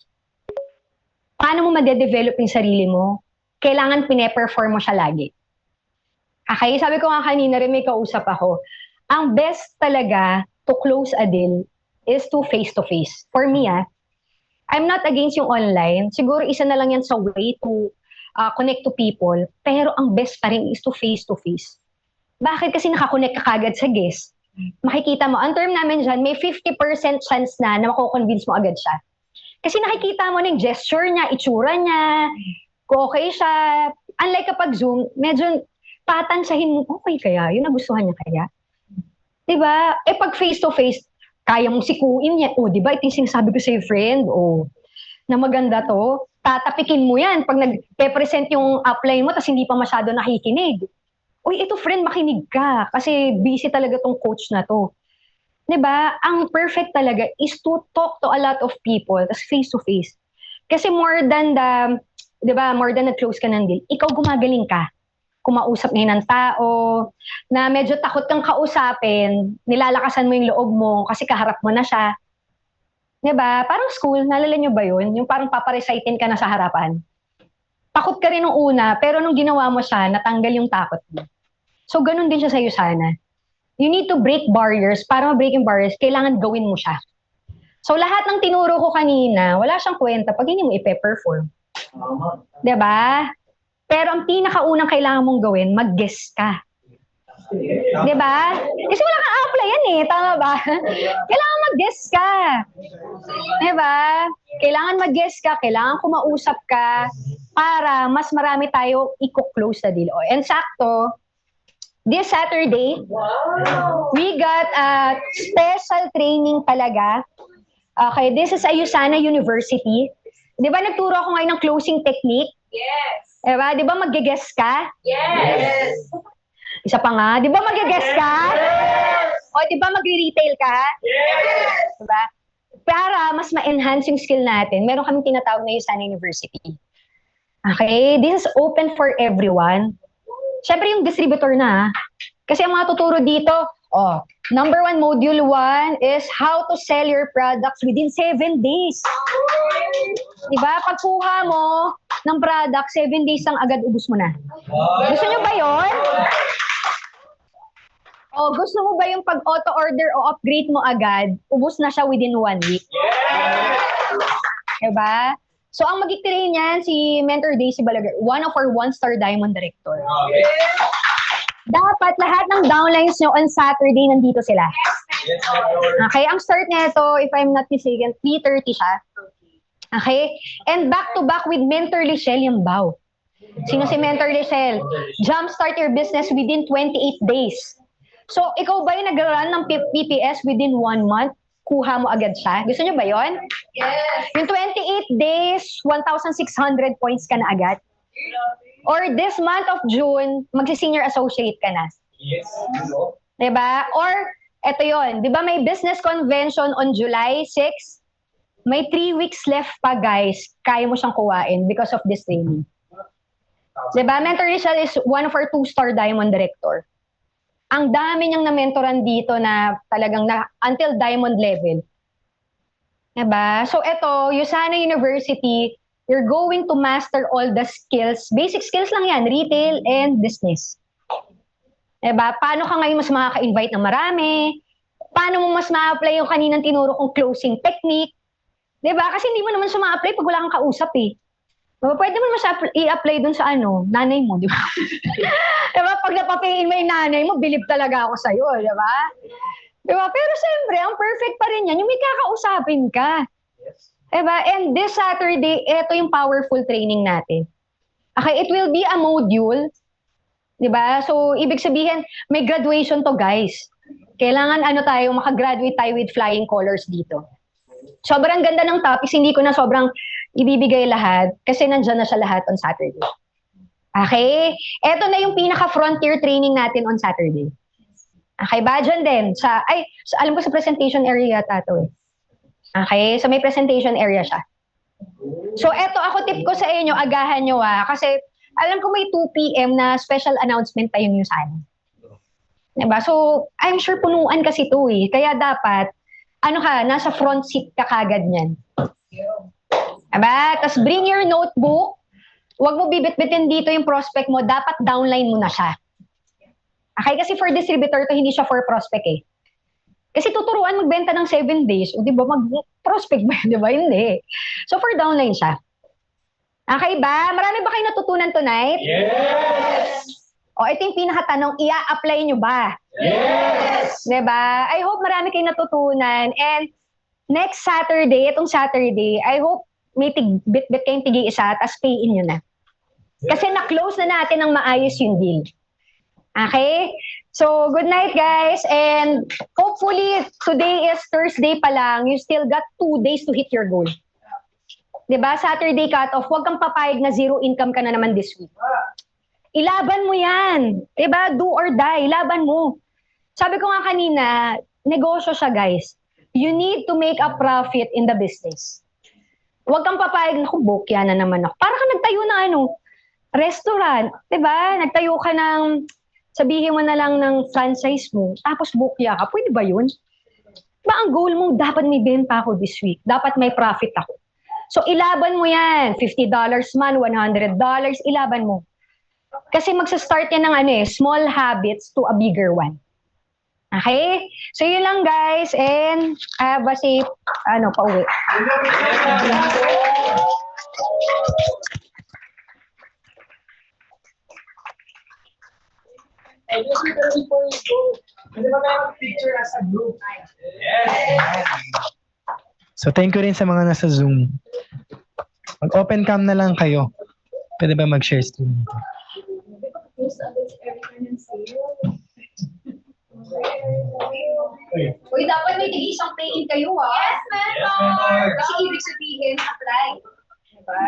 Paano mo ma-develop yung sarili mo? Kailangan pine-perform mo siya lagi. Okay, sabi ko nga kanina rin may kausap ako, ang best talaga to close a deal is to face-to-face. For me, I'm not against yung online. Siguro isa na lang yan sa way to connect to people. Pero ang best pa rin is to face-to-face. Bakit? Kasi nakakonect ka kagad sa guest. Makikita mo, ang term namin dyan, may 50% chance na mako-convince mo agad siya. Kasi nakikita mo ng gesture niya, itsura niya, kung okay siya. Unlike kapag Zoom, medyo tatansahin mo, okay kaya? Yun nagustuhan niya kaya? Diba? Eh pag face-to-face, kaya mong sikuin niya. O, diba? Ito yung sinasabi ko sa'yo, friend. O, na maganda to. Tatapikin mo yan pag nag-present yung upline mo tapos hindi pa masyado nakikinig. Uy, ito friend, makinig ka. Kasi busy talaga tong coach na to. 'Di ba? Ang perfect talaga is to talk to a lot of people, tas face to face. Kasi more than 'di ba, more than na-close ka ng deal, ikaw gumagaling ka. Kumausap ngayon ng tao, na medyo takot kang kausapin, nilalakasan mo yung loob mo kasi kaharap mo na siya. 'Di ba? Parang school, naalala nyo ba yun? Yung parang paparecitin ka na sa harapan. Takot ka rin nung una, pero nung ginawa mo siya, natanggal yung takot mo. So, ganun din siya sa'yo sana. You need to break barriers. Para ma-break yung barriers, kailangan gawin mo siya. So, lahat ng tinuro ko kanina, wala siyang kwenta pag hindi mo ipe-perform. Diba? Pero ang pinakaunang kailangan mong gawin, mag-guess ka. Diba? Kasi wala kang applyan eh. Tama ba? Kailangan mag-guess ka. Diba? Kailangan mag-guess ka. Kailangan kumausap ka para mas marami tayo i-close na deal. And sakto, this Saturday, we got a special training talaga. Okay, this is Ayusana University. Di ba nagturo ako ngayon ng closing technique? Yes. Di ba mag-guess ka? Yes. Isa pa nga, di ba mag-guess ka? Yes. O di ba magre-retail ka? Yes. Di ba? Para mas ma-enhance yung skill natin, meron kaming tinatawag na Ayusana University. Okay, this is open for everyone. Siyempre yung distributor na. Kasi ang mga tuturo dito, number 1, module 1 is how to sell your products within 7 days. Diba? Pagkuha mo, ng product, 7 days lang agad ubus mo na. Gusto nyo ba yon? O gusto mo ba yung pag auto-order o upgrade mo agad, ubus na siya within 1 week? Diba? So, ang mag-train niyan, si Mentor Daisy Balaguer, one of our one-star diamond director. Dapat lahat ng downlines nyo on Saturday, nandito sila. Okay, ang start nito, if I'm not mistaken, 3:30 siya. Okay? And back-to-back with Mentor Lichelle Yambao. Sino si Mentor Lichelle? Jumpstart your business within 28 days. So, ikaw ba yung nag-run ng PPS within 1 month? Kuha mo agad siya? Gusto nyo ba yon? Yes. Yung 28 days, 1,600 points ka na agad. Or this month of June, magsi-senior associate ka na. Yes. Diba? Or, eto yon, di ba may business convention on July 6? May 3 weeks left pa, guys. Kaya mo siyang kuhain because of this training. Diba? Mentor Rizal is one of our 2-star diamond director. Ang dami niyang na-mentoran dito na talagang until diamond level. Diba? So, eto, Usana University, you're going to master all the skills. Basic skills lang yan, retail and business. Diba? Paano ka ngayon mas makaka-invite ng marami? Paano mo mas ma-apply yung kaninang tinuro kong closing technique? Diba? Kasi hindi mo naman siya ma-apply pag wala kang kausap eh. Diba? Pwede mo naman siya i-apply dun sa nanay mo, di ba? Diba? Pag napapayin mo yung nanay mo, bilib talaga ako sa'yo, di ba? Diba? Pero siyempre, ang perfect pa rin yan, yung may kakausapin ka. Diba? And this Saturday, ito yung powerful training natin. Okay, it will be a module. Diba? So, ibig sabihin, may graduation to, guys. Kailangan makagraduate tayo with flying colors dito. Sobrang ganda ng topics, hindi ko na sobrang ibibigay lahat kasi nandyan na siya lahat on Saturday. Okay? Ito na yung pinaka-frontier training natin on Saturday. Okay ba? Dyan din. Alam ko sa presentation area yata ito eh. Okay? So may presentation area siya. So eto, ako tip ko sa inyo, agahan nyo kasi alam ko may 2 p.m. na special announcement tayo yung sana. Diba? So, I'm sure punuan kasi ito eh. Kaya dapat, nasa front seat ka kagad niyan. Diba? Tapos bring your notebook. Huwag mo bibit-bitin dito yung prospect mo. Dapat downline mo na siya. Okay? Kasi for distributor to, hindi siya for prospect eh. Kasi tuturuan magbenta ng 7 days. O diba, mag-prospect ba? Diba? Hindi. So for downline siya. Okay ba? Marami ba kayo natutunan tonight? Yes! O ito yung pinakatanong, ia-apply nyo ba? Yes! Diba? I hope marami kayong natutunan. And next Saturday, itong Saturday, I hope may bit-bit kayong tigi-isa, tapos pay-in nyo na. Kasi na-close na natin ng maayos yung deal. Okay? So, good night guys. And hopefully, today is Thursday pa lang. You still got 2 days to hit your goal. Diba? Saturday cut-off. Huwag kang papayag na zero income ka na naman this week. Ilaban mo yan. Diba? Do or die. Ilaban mo. Sabi ko nga kanina, negosyo siya guys. You need to make a profit in the business. Huwag kang papayag, naku, bokya na naman ako. Para ka nagtayo ng restaurant. Diba? Nagtayo ka ng, sabihin mo na lang ng franchise mo, tapos bokya ka. Pwede ba yun? Diba ang goal mo, dapat may benta ako this week. Dapat may profit ako. So, ilaban mo yan. $50 man, $100, ilaban mo. Kasi magsa-start yan ng small habits to a bigger one. Okay? So, yun lang guys. And, have a safe, pauwi. And just before we go, pwede ba tayo mag-picture as a group? Yes! So thank you rin sa mga nasa Zoom. Mag-open cam na lang kayo. Pwede ba mag-share screen? Uy, dapat may tig-isang pay-in kayo Yes, mentor! Kasi ibig sabihin, apply. Diba?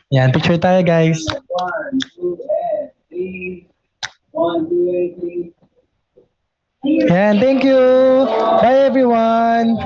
Yan, picture tayo guys. 1, 2, and 3. 1, 2, and 3. Yan, thank you. Bye everyone.